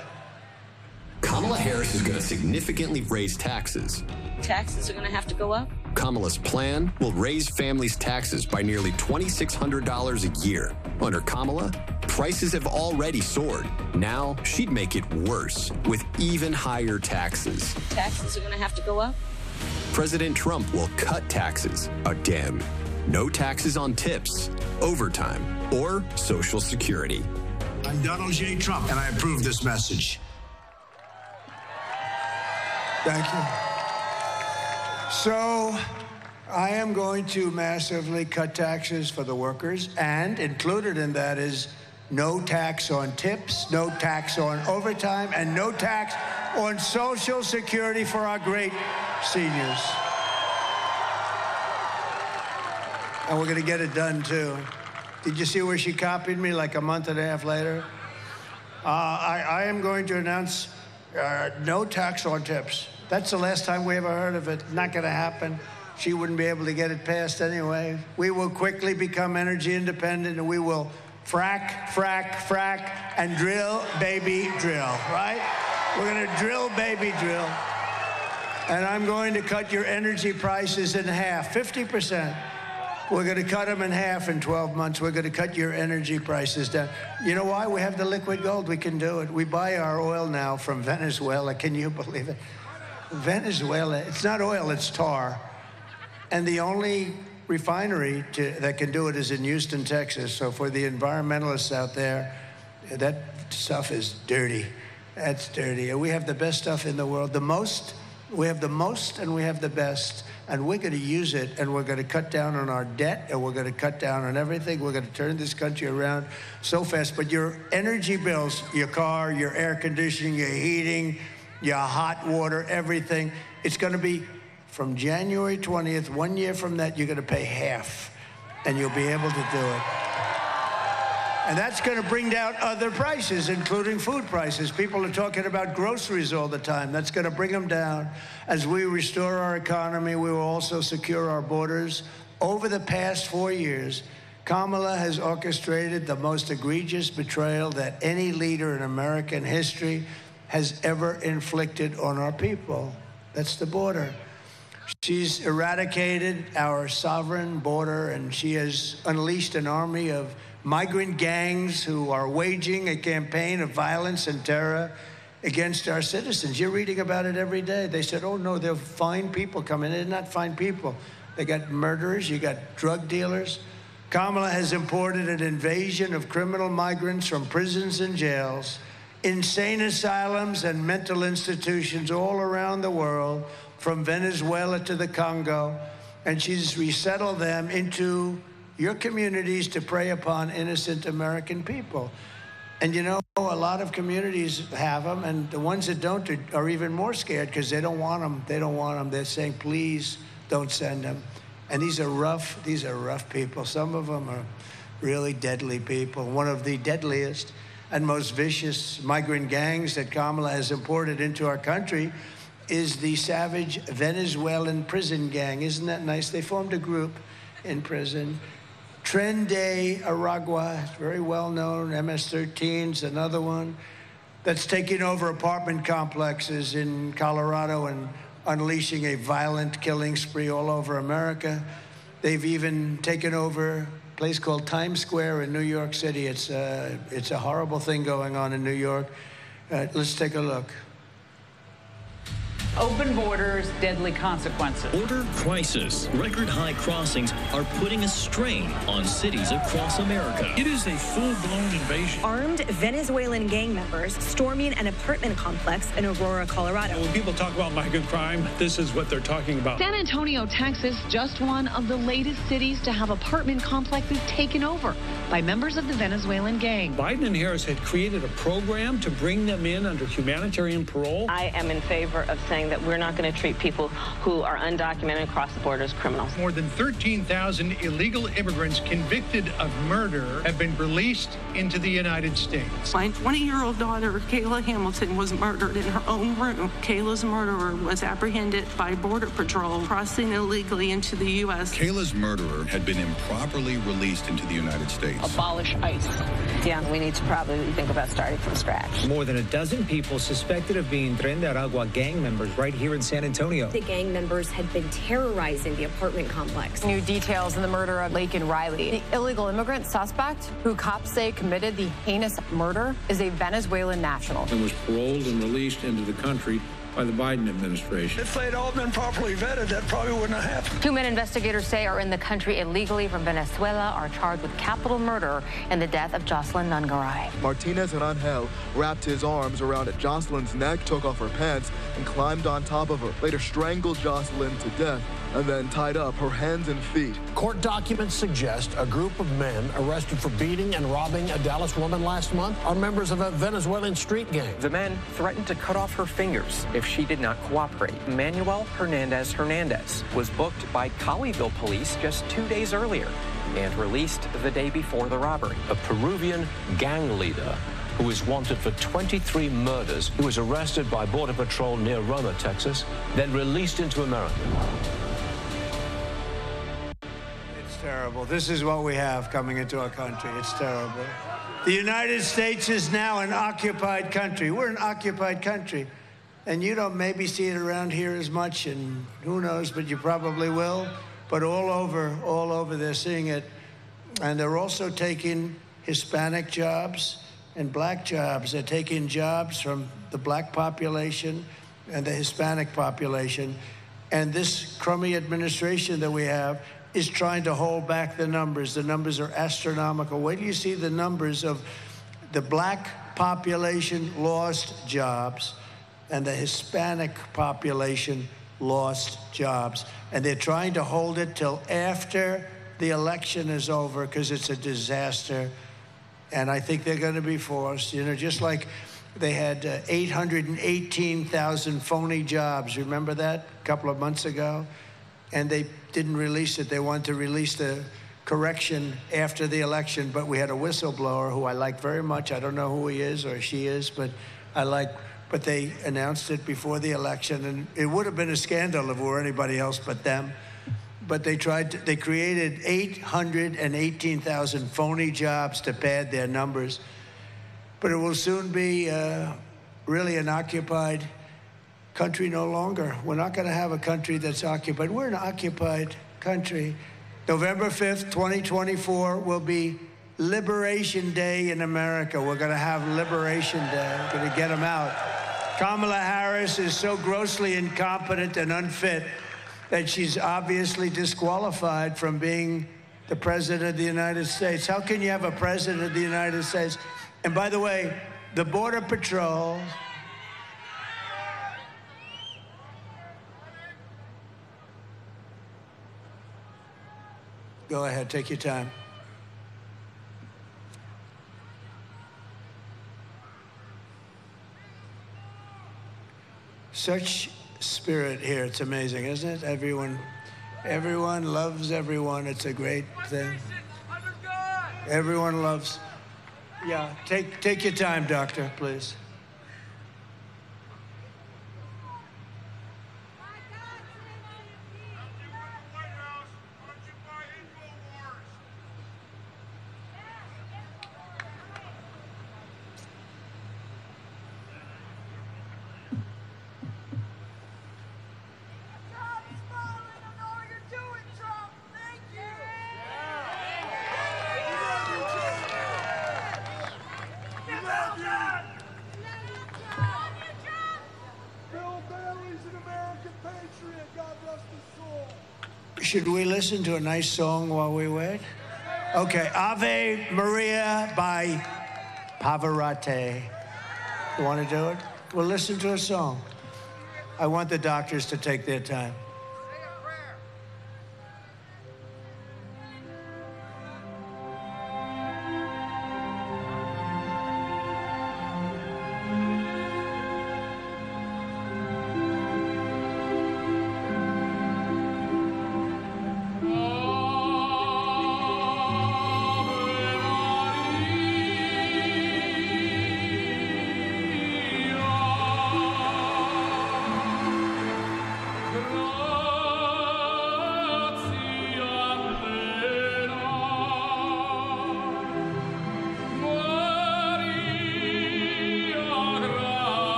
Kamala Harris is going to significantly raise taxes. Taxes are going to have to go up? Kamala's plan will raise families' taxes by nearly $2,600 a year. Under Kamala, prices have already soared. Now she'd make it worse with even higher taxes. Taxes are going to have to go up? President Trump will cut taxes again. No taxes on tips, overtime, or Social Security. I'm Donald J. Trump, and I approve this message. Thank you. So I am going to massively cut taxes for the workers, and included in that is no tax on tips, no tax on overtime, and no tax on Social Security for our great seniors. And we're going to get it done, too. Did you see where she copied me like a month and a half later? I am going to announce no tax on tips. That's the last time we ever heard of it. Not going to happen. She wouldn't be able to get it passed anyway. We will quickly become energy independent, and we will frack, frack, frack, and drill, baby, drill, right? We're going to drill, baby, drill. And I'm going to cut your energy prices in half, 50%. We're going to cut them in half in 12 months. We're going to cut your energy prices down. You know why? We have the liquid gold. We can do it. We buy our oil now from Venezuela. Can you believe it? Venezuela, it's not oil, it's tar. And the only refinery that can do it is in Houston, Texas. So for the environmentalists out there, that stuff is dirty. That's dirty. And we have the best stuff in the world. We have the most and we have the best. And we're going to use it, and we're going to cut down on our debt, and we're going to cut down on everything. We're going to turn this country around so fast. But your energy bills, your car, your air conditioning, your heating, your hot water, everything, it's going to be from January 20th, 1 year from that, you're going to pay half, and you'll be able to do it. And that's going to bring down other prices, including food prices. People are talking about groceries all the time. That's going to bring them down. As we restore our economy, we will also secure our borders. Over the past 4 years, Kamala has orchestrated the most egregious betrayal that any leader in American history has ever inflicted on our people. That's the border. She's eradicated our sovereign border, and she has unleashed an army of migrant gangs who are waging a campaign of violence and terror against our citizens. You're reading about it every day. They said, oh, no, they'll find people coming. They did not find people. They got murderers. You got drug dealers. Kamala has imported an invasion of criminal migrants from prisons and jails, insane asylums and mental institutions all around the world, from Venezuela to the Congo, and she's resettled them into your communities to prey upon innocent American people. And you know, a lot of communities have them, and the ones that don't are even more scared because they don't want them. They don't want them. They're saying, please don't send them. And these are rough people. Some of them are really deadly people. One of the deadliest and most vicious migrant gangs that Kamala has imported into our country is the savage Venezuelan prison gang. Isn't that nice? They formed a group in prison. Tren de Aragua, very well known. MS-13's another one that's taking over apartment complexes in Colorado and unleashing a violent killing spree all over America. They've even taken over a place called Times Square in New York City. It's a horrible thing going on in New York. Let's take a look. Open borders, deadly consequences. Border crisis. Record high crossings are putting a strain on cities across America. It is a full-blown invasion. Armed Venezuelan gang members storming an apartment complex in Aurora, Colorado. When people talk about migrant crime, this is what they're talking about. San Antonio, Texas, just one of the latest cities to have apartment complexes taken over by members of the Venezuelan gang. Biden and Harris had created a program to bring them in under humanitarian parole. I am in favor of saying that we're not going to treat people who are undocumented across the border as criminals. More than 13,000 illegal immigrants convicted of murder have been released into the United States. My 20-year-old daughter, Kayla Hamilton, was murdered in her own room. Kayla's murderer was apprehended by Border Patrol crossing illegally into the U.S. Kayla's murderer had been improperly released into the United States. Abolish ICE. Yeah, we need to probably think about starting from scratch. More than a dozen people suspected of being Tren de Aragua gang members right here in San Antonio. The gang members had been terrorizing the apartment complex. New details in the murder of Laken Riley. The illegal immigrant suspect, who cops say committed the heinous murder, is a Venezuelan national. And was paroled and released into the country by the Biden administration. If they'd all been properly vetted, that probably wouldn't have happened. Two men investigators say are in the country illegally from Venezuela are charged with capital murder in the death of Jocelyn Nungaray. Martinez and Angel wrapped his arms around Jocelyn's neck, took off her pants, and climbed on top of her. Later strangled Jocelyn to death and then tied up her hands and feet. Court documents suggest a group of men arrested for beating and robbing a Dallas woman last month are members of a Venezuelan street gang. The men threatened to cut off her fingers if she did not cooperate. Manuel Hernandez was booked by Colleyville police just 2 days earlier and released the day before the robbery. A Peruvian gang leader who is wanted for 23 murders, who was arrested by Border Patrol near Roma, Texas, then released into America. Terrible. This is what we have coming into our country. It's terrible. The United States is now an occupied country. We're an occupied country. And you don't maybe see it around here as much, and who knows, but you probably will. But all over, they're seeing it. And they're also taking Hispanic jobs and black jobs. They're taking jobs from the black population and the Hispanic population. And this crummy administration that we have is trying to hold back the numbers. The numbers are astronomical. Wait till you see the numbers of the black population lost jobs and the Hispanic population lost jobs. And they're trying to hold it till after the election is over because it's a disaster. And I think they're going to be forced, you know, just like they had 818,000 phony jobs. Remember that a couple of months ago? And they didn't release it. They wanted to release the correction after the election, but we had a whistleblower who I like very much. I don't know who he is or she is, but but they announced it before the election, and it would have been a scandal if it were anybody else but them. But they created 818,000 phony jobs to pad their numbers. But it will soon be really an occupied country no longer. We're not going to have a country that's occupied. We're an occupied country. November 5th, 2024 will be Liberation Day in America. We're going to have Liberation Day. We're going to get them out. Kamala Harris is so grossly incompetent and unfit that she's obviously disqualified from being the President of the United States. How can you have a President of the United States? And by the way, the Border Patrol... Go ahead, take your time. Such spirit here, it's amazing, isn't it? Everyone loves everyone. It's a great thing. Everyone loves. Yeah, take your time, doctor, please. Should we listen to a nice song while we wait? Okay, Ave Maria by Pavarotti. You want to do it? We'll listen to a song. I want the doctors to take their time. Lord.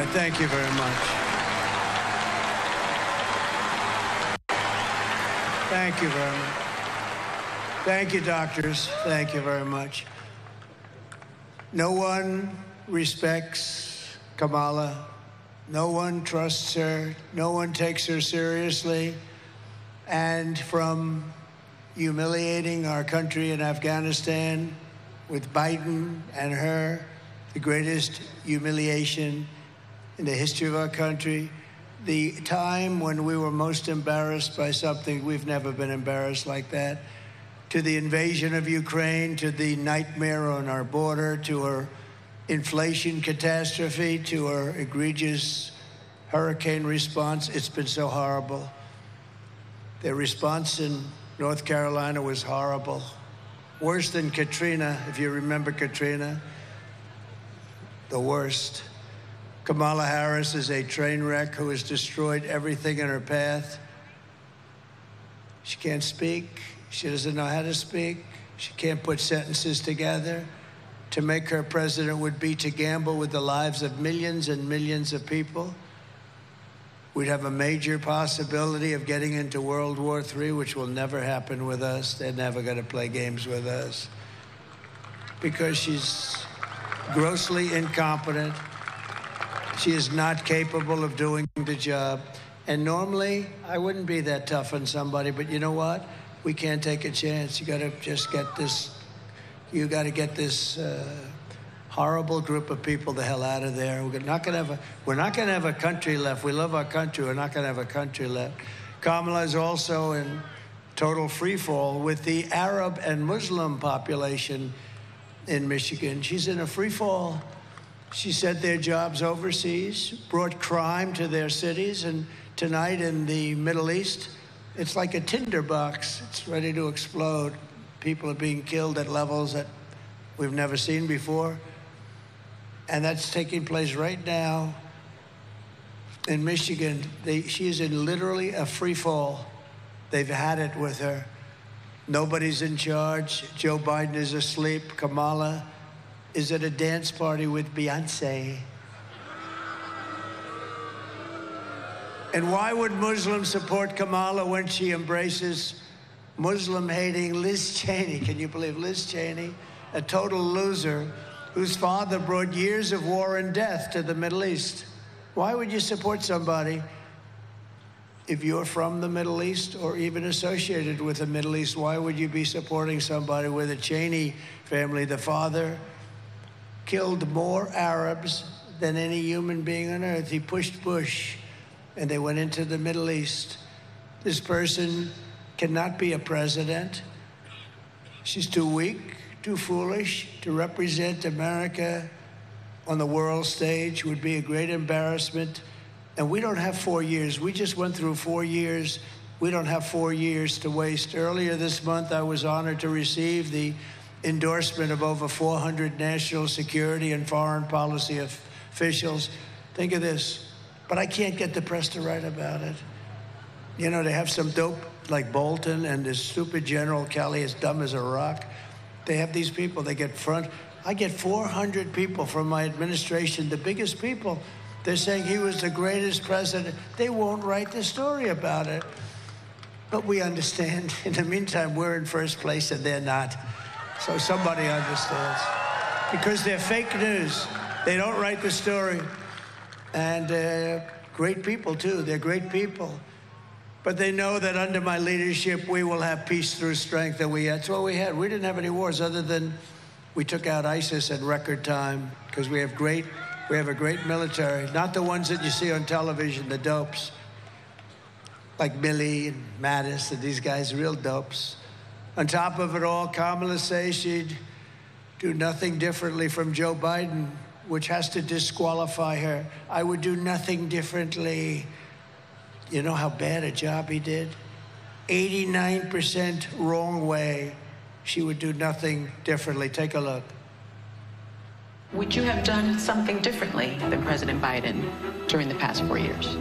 right, thank you very much. Thank you very much. Thank you, doctors. Thank you very much. No one respects Kamala. No one trusts her. No one takes her seriously. And from humiliating our country in Afghanistan with Biden and her, the greatest humiliation in the history of our country, the time when we were most embarrassed by something, we've never been embarrassed like that, to the invasion of Ukraine, to the nightmare on our border, to our inflation catastrophe, to our egregious hurricane response. It's been so horrible. Their response in North Carolina was horrible. Worse than Katrina, if you remember Katrina. The worst. Kamala Harris is a train wreck who has destroyed everything in her path. She can't speak. She doesn't know how to speak. She can't put sentences together. To make her president would be to gamble with the lives of millions and millions of people. We'd have a major possibility of getting into World War III, which will never happen with us. They're never going to play games with us because she's grossly incompetent. She is not capable of doing the job. And normally, I wouldn't be that tough on somebody, but you know what? We can't take a chance. You got to just get this, you got to get this horrible group of people the hell out of there. We're not going to have a country left. We love our country. We're not going to have a country left. Kamala is also in total free fall with the Arab and Muslim population in Michigan. She's in a free fall. She sent their jobs overseas, brought crime to their cities, and tonight in the Middle East, it's like a tinderbox. It's ready to explode. People are being killed at levels that we've never seen before. And that's taking place right now in Michigan. She is in literally a free fall. They've had it with her. Nobody's in charge. Joe Biden is asleep. Kamala is at a dance party with Beyonce. And why would Muslims support Kamala when she embraces Muslim-hating Liz Cheney? Can you believe Liz Cheney, a total loser, whose father brought years of war and death to the Middle East? Why would you support somebody if you're from the Middle East or even associated with the Middle East? Why would you be supporting somebody where the Cheney family, the father, killed more Arabs than any human being on earth? He pushed Bush, and they went into the Middle East. This person cannot be a president. She's too weak, too foolish to represent America on the world stage. Would be a great embarrassment. And we don't have 4 years. We just went through 4 years. We don't have 4 years to waste. Earlier this month, I was honored to receive the endorsement of over 400 national security and foreign policy officials. Think of this. But I can't get the press to write about it. You know, they have some dope like Bolton and this stupid General Kelly, as dumb as a rock. They have these people, they get front. I get 400 people from my administration, the biggest people. They're saying he was the greatest president. They won't write the story about it. But we understand. In the meantime, we're in first place and they're not. So somebody understands. Because they're fake news. They don't write the story. And great people, too. They're great people. But they know that under my leadership, we will have peace through strength. That's what we had. We didn't have any wars other than we took out ISIS in record time because we have a great military. Not the ones that you see on television, the dopes. Like Milley and Mattis and these guys, real dopes. On top of it all, Kamala says she'd do nothing differently from Joe Biden, which has to disqualify her. I would do nothing differently. You know how bad a job he did? 89% wrong way. She would do nothing differently. Take a look. Would you have done something differently than President Biden during the past 4 years?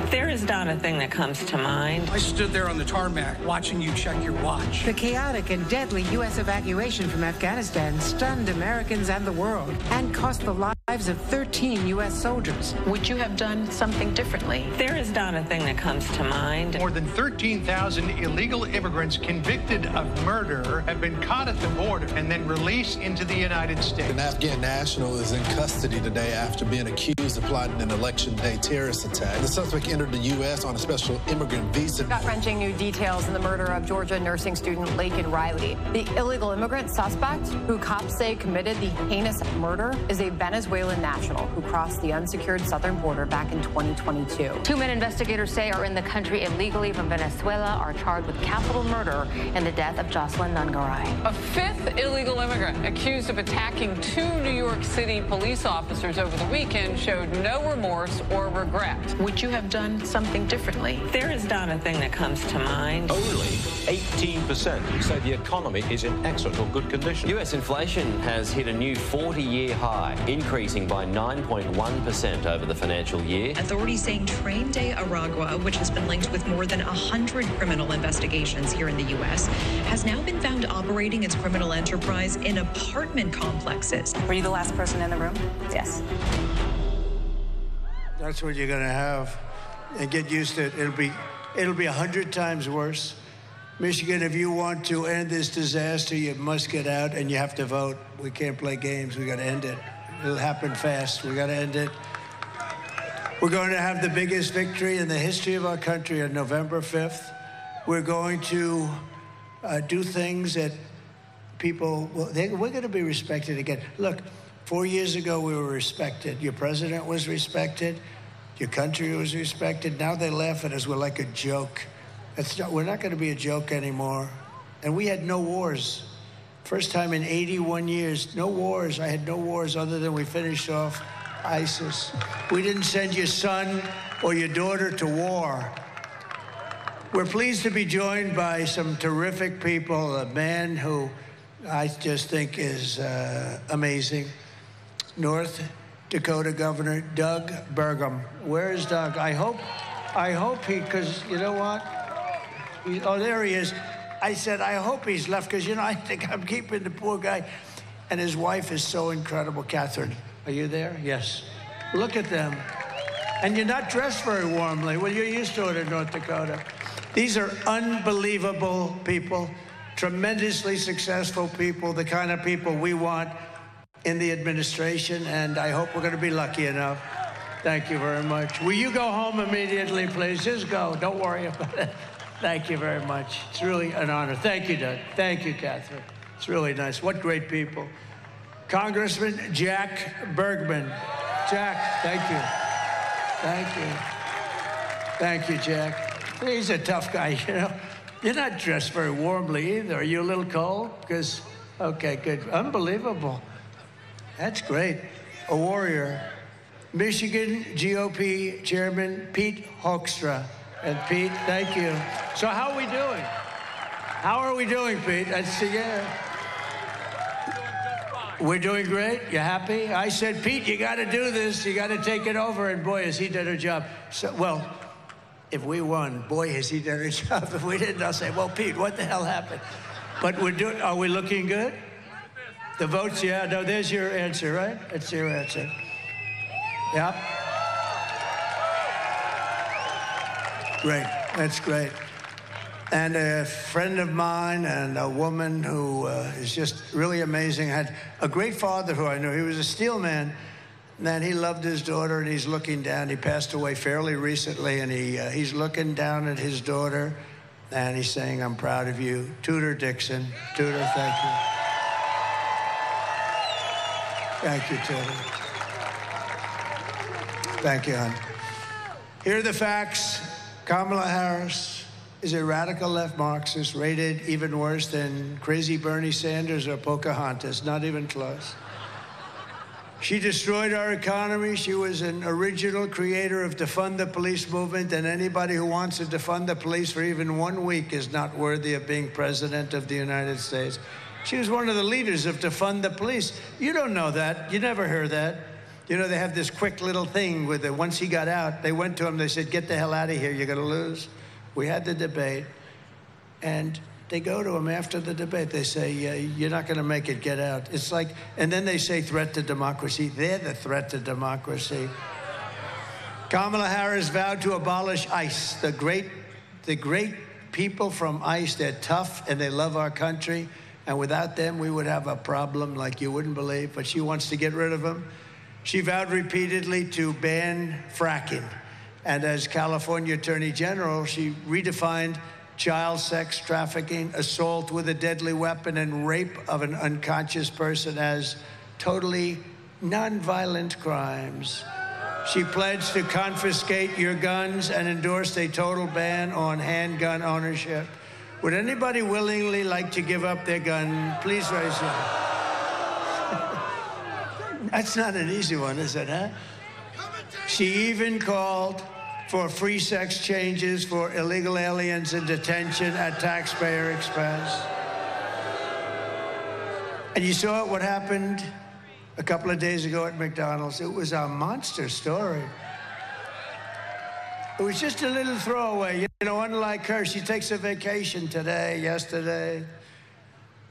There is not a thing that comes to mind. I stood there on the tarmac watching you check your watch. The chaotic and deadly U.S. evacuation from Afghanistan stunned Americans and the world and cost the lives lives of 13 U.S. soldiers. Would you have done something differently? There is not a thing that comes to mind. More than 13,000 illegal immigrants convicted of murder have been caught at the border and then released into the United States. An Afghan national is in custody today after being accused of plotting an election day terrorist attack. The suspect entered the U.S. on a special immigrant visa. Gut-wrenching new details in the murder of Georgia nursing student Laken Riley. The illegal immigrant suspect, who cops say committed the heinous murder, is a Venezuelan national who crossed the unsecured southern border back in 2022. 2 men investigators say are in the country illegally from Venezuela are charged with capital murder in the death of Jocelyn Nungaray. A fifth illegal immigrant accused of attacking 2 New York City police officers over the weekend showed no remorse or regret. Would you have done something differently? There is not a thing that comes to mind. Only 18% say the economy is in excellent or good condition. U.S. inflation has hit a new 40-year high, increasing by 9.1% over the financial year. Authorities saying Train de Aragua, which has been linked with more than 100 criminal investigations here in the U.S., has now been found operating its criminal enterprise in apartment complexes. Were you the last person in the room? Yes. That's what you're going to have. And get used to it. It'll be 100 times worse. Michigan, if you want to end this disaster, you must get out and you have to vote. We can't play games. We got to end it. It'll happen fast. We got to end it. We're going to have the biggest victory in the history of our country on November 5th. We're going to do things that people, we're going to be respected again. Look, 4 years ago, we were respected. Your president was respected. Your country was respected. Now they laugh at us. We're like a joke. We're not going to be a joke anymore. And we had no wars. First time in 81 years, no wars. I had no wars other than we finished off ISIS. We didn't send your son or your daughter to war. We're pleased to be joined by some terrific people, a man who I just think is amazing. North Dakota Governor Doug Burgum. Where is Doug? I hope he, because you know what? Oh, there he is. I said, I hope he's left, because, you know, I think I'm keeping the poor guy. And his wife is so incredible. Catherine, are you there? Yes. Look at them. And you're not dressed very warmly. Well, you're used to it in North Dakota. These are unbelievable people, tremendously successful people, the kind of people we want in the administration, and I hope we're going to be lucky enough. Thank you very much. Will you go home immediately, please? Just go. Don't worry about it. Thank you very much. It's really an honor. Thank you, Doug. Thank you, Catherine. It's really nice. What great people. Congressman Jack Bergman. Jack, thank you. Thank you. Thank you, Jack. He's a tough guy, you know. You're not dressed very warmly either. Are you a little cold? Because, okay, good. Unbelievable. That's great. A warrior. Michigan GOP Chairman Pete Hoekstra. And Pete, thank you. So how are we doing? How are we doing, Pete? We're doing great. You happy? I said, Pete, you got to do this. You got to take it over. And boy, has he done a job. So, well, if we won, boy, has he done a job. If we didn't, I'll say, well, Pete, what the hell happened? But we're doing. Are we looking good? The votes, yeah. No, there's your answer, right? That's your answer. Yep. Great. That's great. And a friend of mine and a woman who is just really amazing, had a great father who I knew. He was a steel man, and he loved his daughter, and he's looking down. He passed away fairly recently, and he's looking down at his daughter, and he's saying, I'm proud of you. Tudor Dixon. Tudor, thank you. Thank you, Tudor. Thank you, hon. Here are the facts. Kamala Harris is a radical left Marxist, rated even worse than crazy Bernie Sanders or Pocahontas, not even close. She destroyed our economy. She was an original creator of defund the police movement, and anybody who wants to defund the police for even 1 week is not worthy of being president of the United States. She was one of the leaders of defund the police. You don't know that. You never heard that. You know, they have this quick little thing with it. Once he got out, they went to him, they said, get the hell out of here, you're going to lose. We had the debate. And They go to him after the debate. They say, you're not going to make it, get out. It's like, and then they say threat to democracy. They're the threat to democracy. Kamala Harris vowed to abolish ICE. The great people from ICE, they're tough and they love our country. And without them, we would have a problem like you wouldn't believe. But she wants to get rid of them. She vowed repeatedly to ban fracking. And as California Attorney General, she redefined child sex trafficking, assault with a deadly weapon, and rape of an unconscious person as totally nonviolent crimes. She pledged to confiscate your guns and endorsed a total ban on handgun ownership. Would anybody willingly like to give up their gun? Please raise your hand. That's not an easy one, is it, huh? She even called for free sex changes for illegal aliens in detention at taxpayer expense. And you saw what happened a couple of days ago at McDonald's. It was a monster story. It was just a little throwaway. You know, unlike her, she takes a vacation today, yesterday.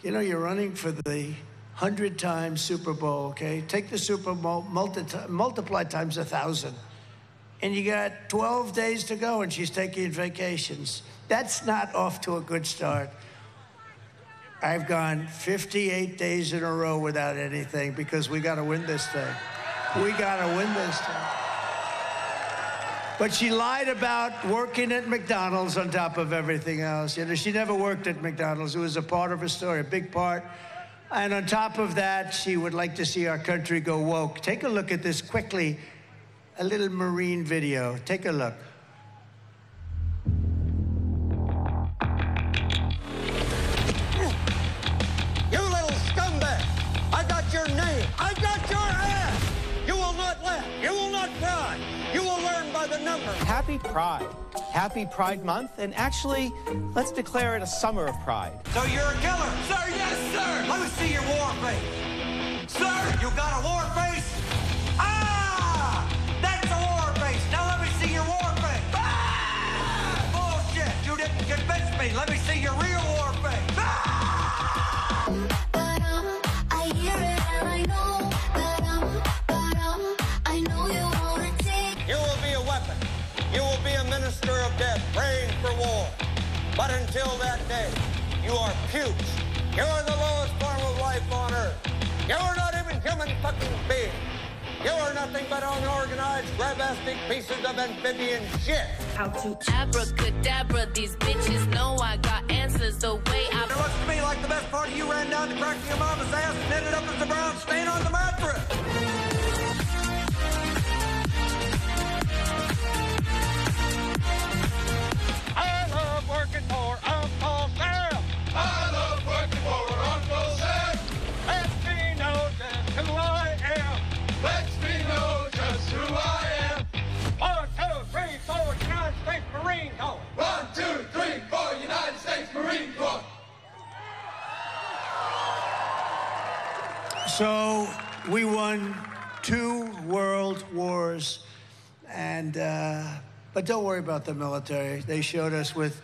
You know, you're running for the 100-time Super Bowl, okay? Take the Super Bowl, multiply times 1,000. And you got 12 days to go, and she's taking vacations. That's not off to a good start. I've gone 58 days in a row without anything because we got to win this thing. We got to win this thing. But she lied about working at McDonald's on top of everything else. You know, she never worked at McDonald's. It was a part of her story, a big part. And on top of that, she would like to see our country go woke. Take a look at this quickly. A little Marine video. Take a look. You little scumbag! I got your name. I got your ass! You will not laugh. You will not cry. You will learn by the numbers. Happy Pride. Happy Pride Month. And actually, let's declare it a summer of pride. So you're a killer? Sir, yes, sir! Let me see your war face. Sir, you got a war face? Ah! That's a war face. Now let me see your war face. Ah! Bullshit! You didn't convince me. Let me see your real war face. Ah! I hear it and I know I know you wanna take. You will be a weapon. You will be a minister of death, praying for war. But until that day, you are pukes. You are the lowest form of life on earth. You are not even human fucking beings. You are nothing but unorganized, grabastic pieces of amphibian shit. How to abracadabra, these bitches know I got answers the way I... It looks to me like the best part of you ran down to cracking your mama's ass and ended up as a brown stain on the mattress. I love working for Uncle Sam. I love working for Uncle Sam. Lets me know just who I am. Lets me know just who I am. 1, 2, 3, 4, United States Marine Corps. 1, 2, 3, 4, United States Marine Corps. So we won 2 world wars, and but don't worry about the military. They showed us with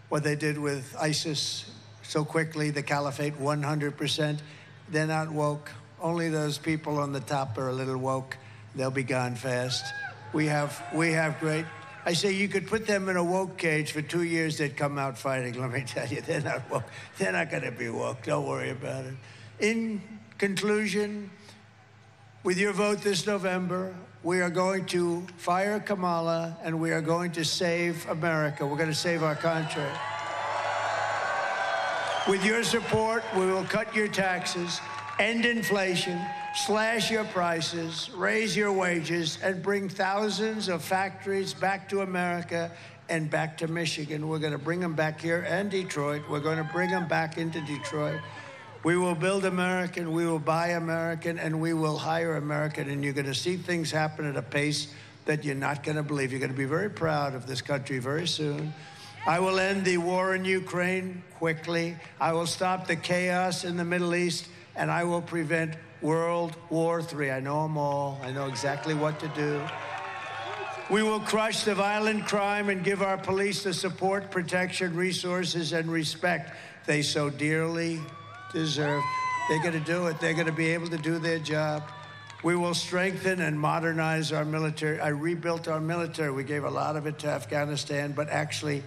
what they did with ISIS so quickly, the caliphate, 100%. They're not woke. Only those people on the top are a little woke. They'll be gone fast. We have great. I say you could put them in a woke cage for 2 years, they'd come out fighting. Let me tell you, they're not woke. They're not going to be woke. Don't worry about it. In conclusion, with your vote this November, we are going to fire Kamala, and we are going to save America. We're going to save our country. With your support, we will cut your taxes, end inflation, slash your prices, raise your wages, and bring thousands of factories back to America and back to Michigan. We're going to bring them back here and Detroit. We're going to bring them back into Detroit. We will build American, we will buy American, and we will hire American. And you're going to see things happen at a pace that you're not going to believe. You're going to be very proud of this country very soon. I will end the war in Ukraine quickly. I will stop the chaos in the Middle East, and I will prevent World War III. I know them all. I know exactly what to do. We will crush the violent crime and give our police the support, protection, resources, and respect they so dearly deserve. They're going to do it. They're going to be able to do their job. We will strengthen and modernize our military. I rebuilt our military. We gave a lot of it to Afghanistan, but actually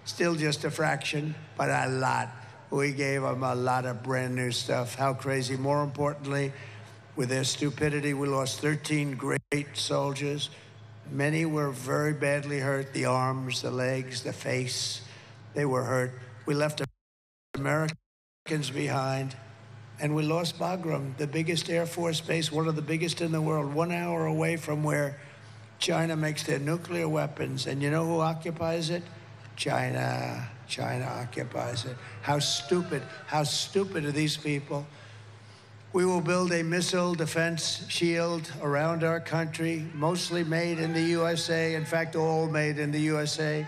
still just a fraction, but a lot. We gave them a lot of brand new stuff. How crazy. More importantly, with their stupidity, we lost 13 great soldiers. Many were very badly hurt, the arms, the legs, the face. They were hurt. We left Americans behind, and we lost Bagram, the biggest Air Force base, one of the biggest in the world, 1 hour away from where China makes their nuclear weapons. And you know who occupies it? China. China occupies it. How stupid are these people? We will build a missile defense shield around our country, mostly made in the USA. In fact, all made in the USA.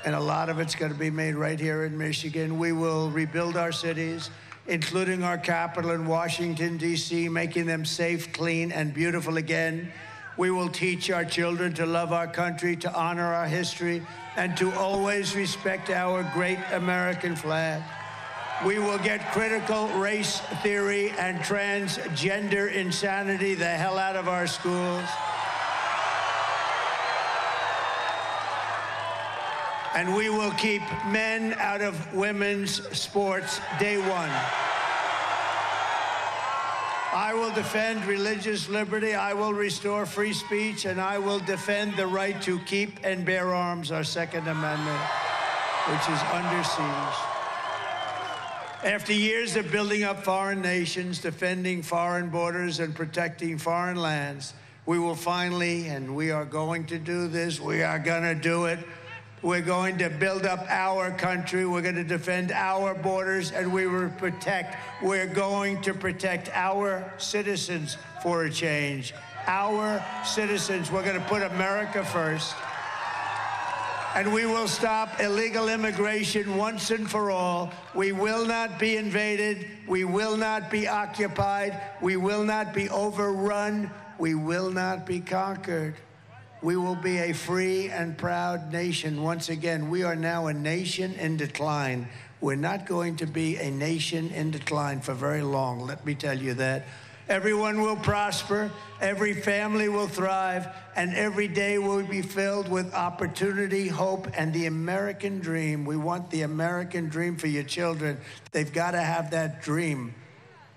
And a lot of it's going to be made right here in Michigan. We will rebuild our cities, including our capital in Washington, D.C., making them safe, clean, and beautiful again. We will teach our children to love our country, to honor our history, and to always respect our great American flag. We will get critical race theory and transgender insanity the hell out of our schools. And we will keep men out of women's sports day one. I will defend religious liberty, I will restore free speech, and I will defend the right to keep and bear arms, our Second Amendment, which is under siege. After years of building up foreign nations, defending foreign borders, and protecting foreign lands, we will finally, and we are going to do this, we are going to do it, we're going to build up our country, we're going to defend our borders, and we're going to protect our citizens for a change. Our citizens, we're going to put America first. And we will stop illegal immigration once and for all. We will not be invaded. We will not be occupied. We will not be overrun. We will not be conquered. We will be a free and proud nation. Once again, we are now a nation in decline. We're not going to be a nation in decline for very long, let me tell you that. Everyone will prosper, every family will thrive, and every day will be filled with opportunity, hope, and the American dream. We want the American dream for your children. They've got to have that dream.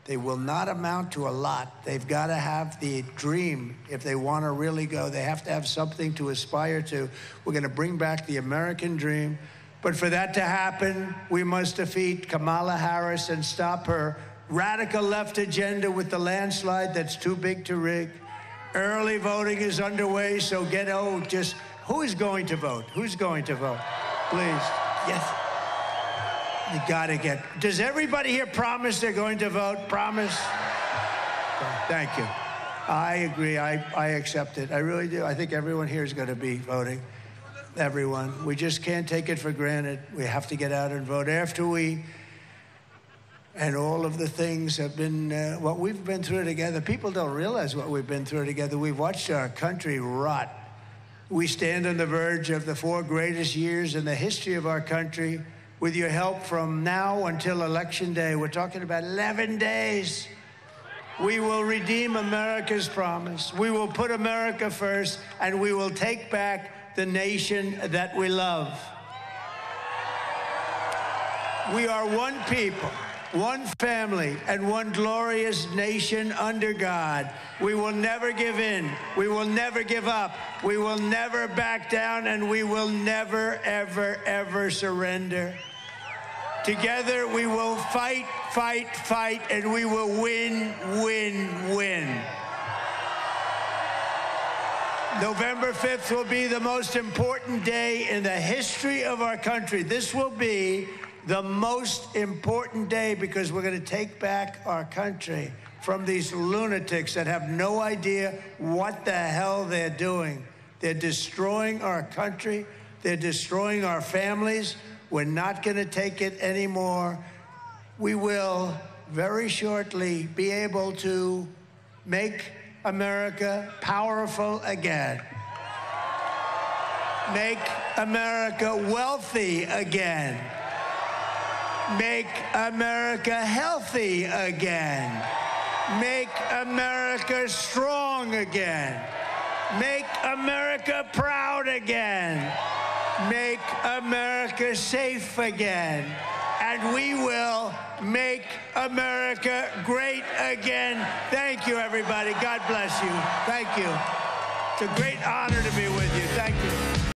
They will not amount to a lot. They've got to have the dream if they want to really go. They have to have something to aspire to. We're going to bring back the American dream. But for that to happen, we must defeat Kamala Harris and stop her radical left agenda with the landslide that's too big to rig. Early voting is underway, so who is going to vote? Who's going to vote? Please. Yes. You gotta does everybody here promise they're going to vote? Promise? Thank you. I agree, I accept it. I really do. I think everyone here is gonna be voting. Everyone. We just can't take it for granted. We have to get out and vote. And all of the things have been, what we've been through together. People don't realize what we've been through together. We've watched our country rot. We stand on the verge of the 4 greatest years in the history of our country. With your help from now until Election Day, we're talking about 11 days. We will redeem America's promise. We will put America first, and we will take back the nation that we love. We are one people, one family, and one glorious nation under God. We will never give in. We will never give up. We will never back down, and we will never, ever, ever surrender. Together, we will fight, fight, fight, and we will win, win, win. November 5th will be the most important day in the history of our country. This will be the most important day because we're going to take back our country from these lunatics that have no idea what the hell they're doing. They're destroying our country. They're destroying our families. We're not going to take it anymore. We will very shortly be able to make America powerful again. Make America wealthy again. Make America healthy again. Make America strong again. Make America proud again. Make America safe again. And we will make America great again. Thank you, everybody. God bless you. Thank you. It's a great honor to be with you. Thank you.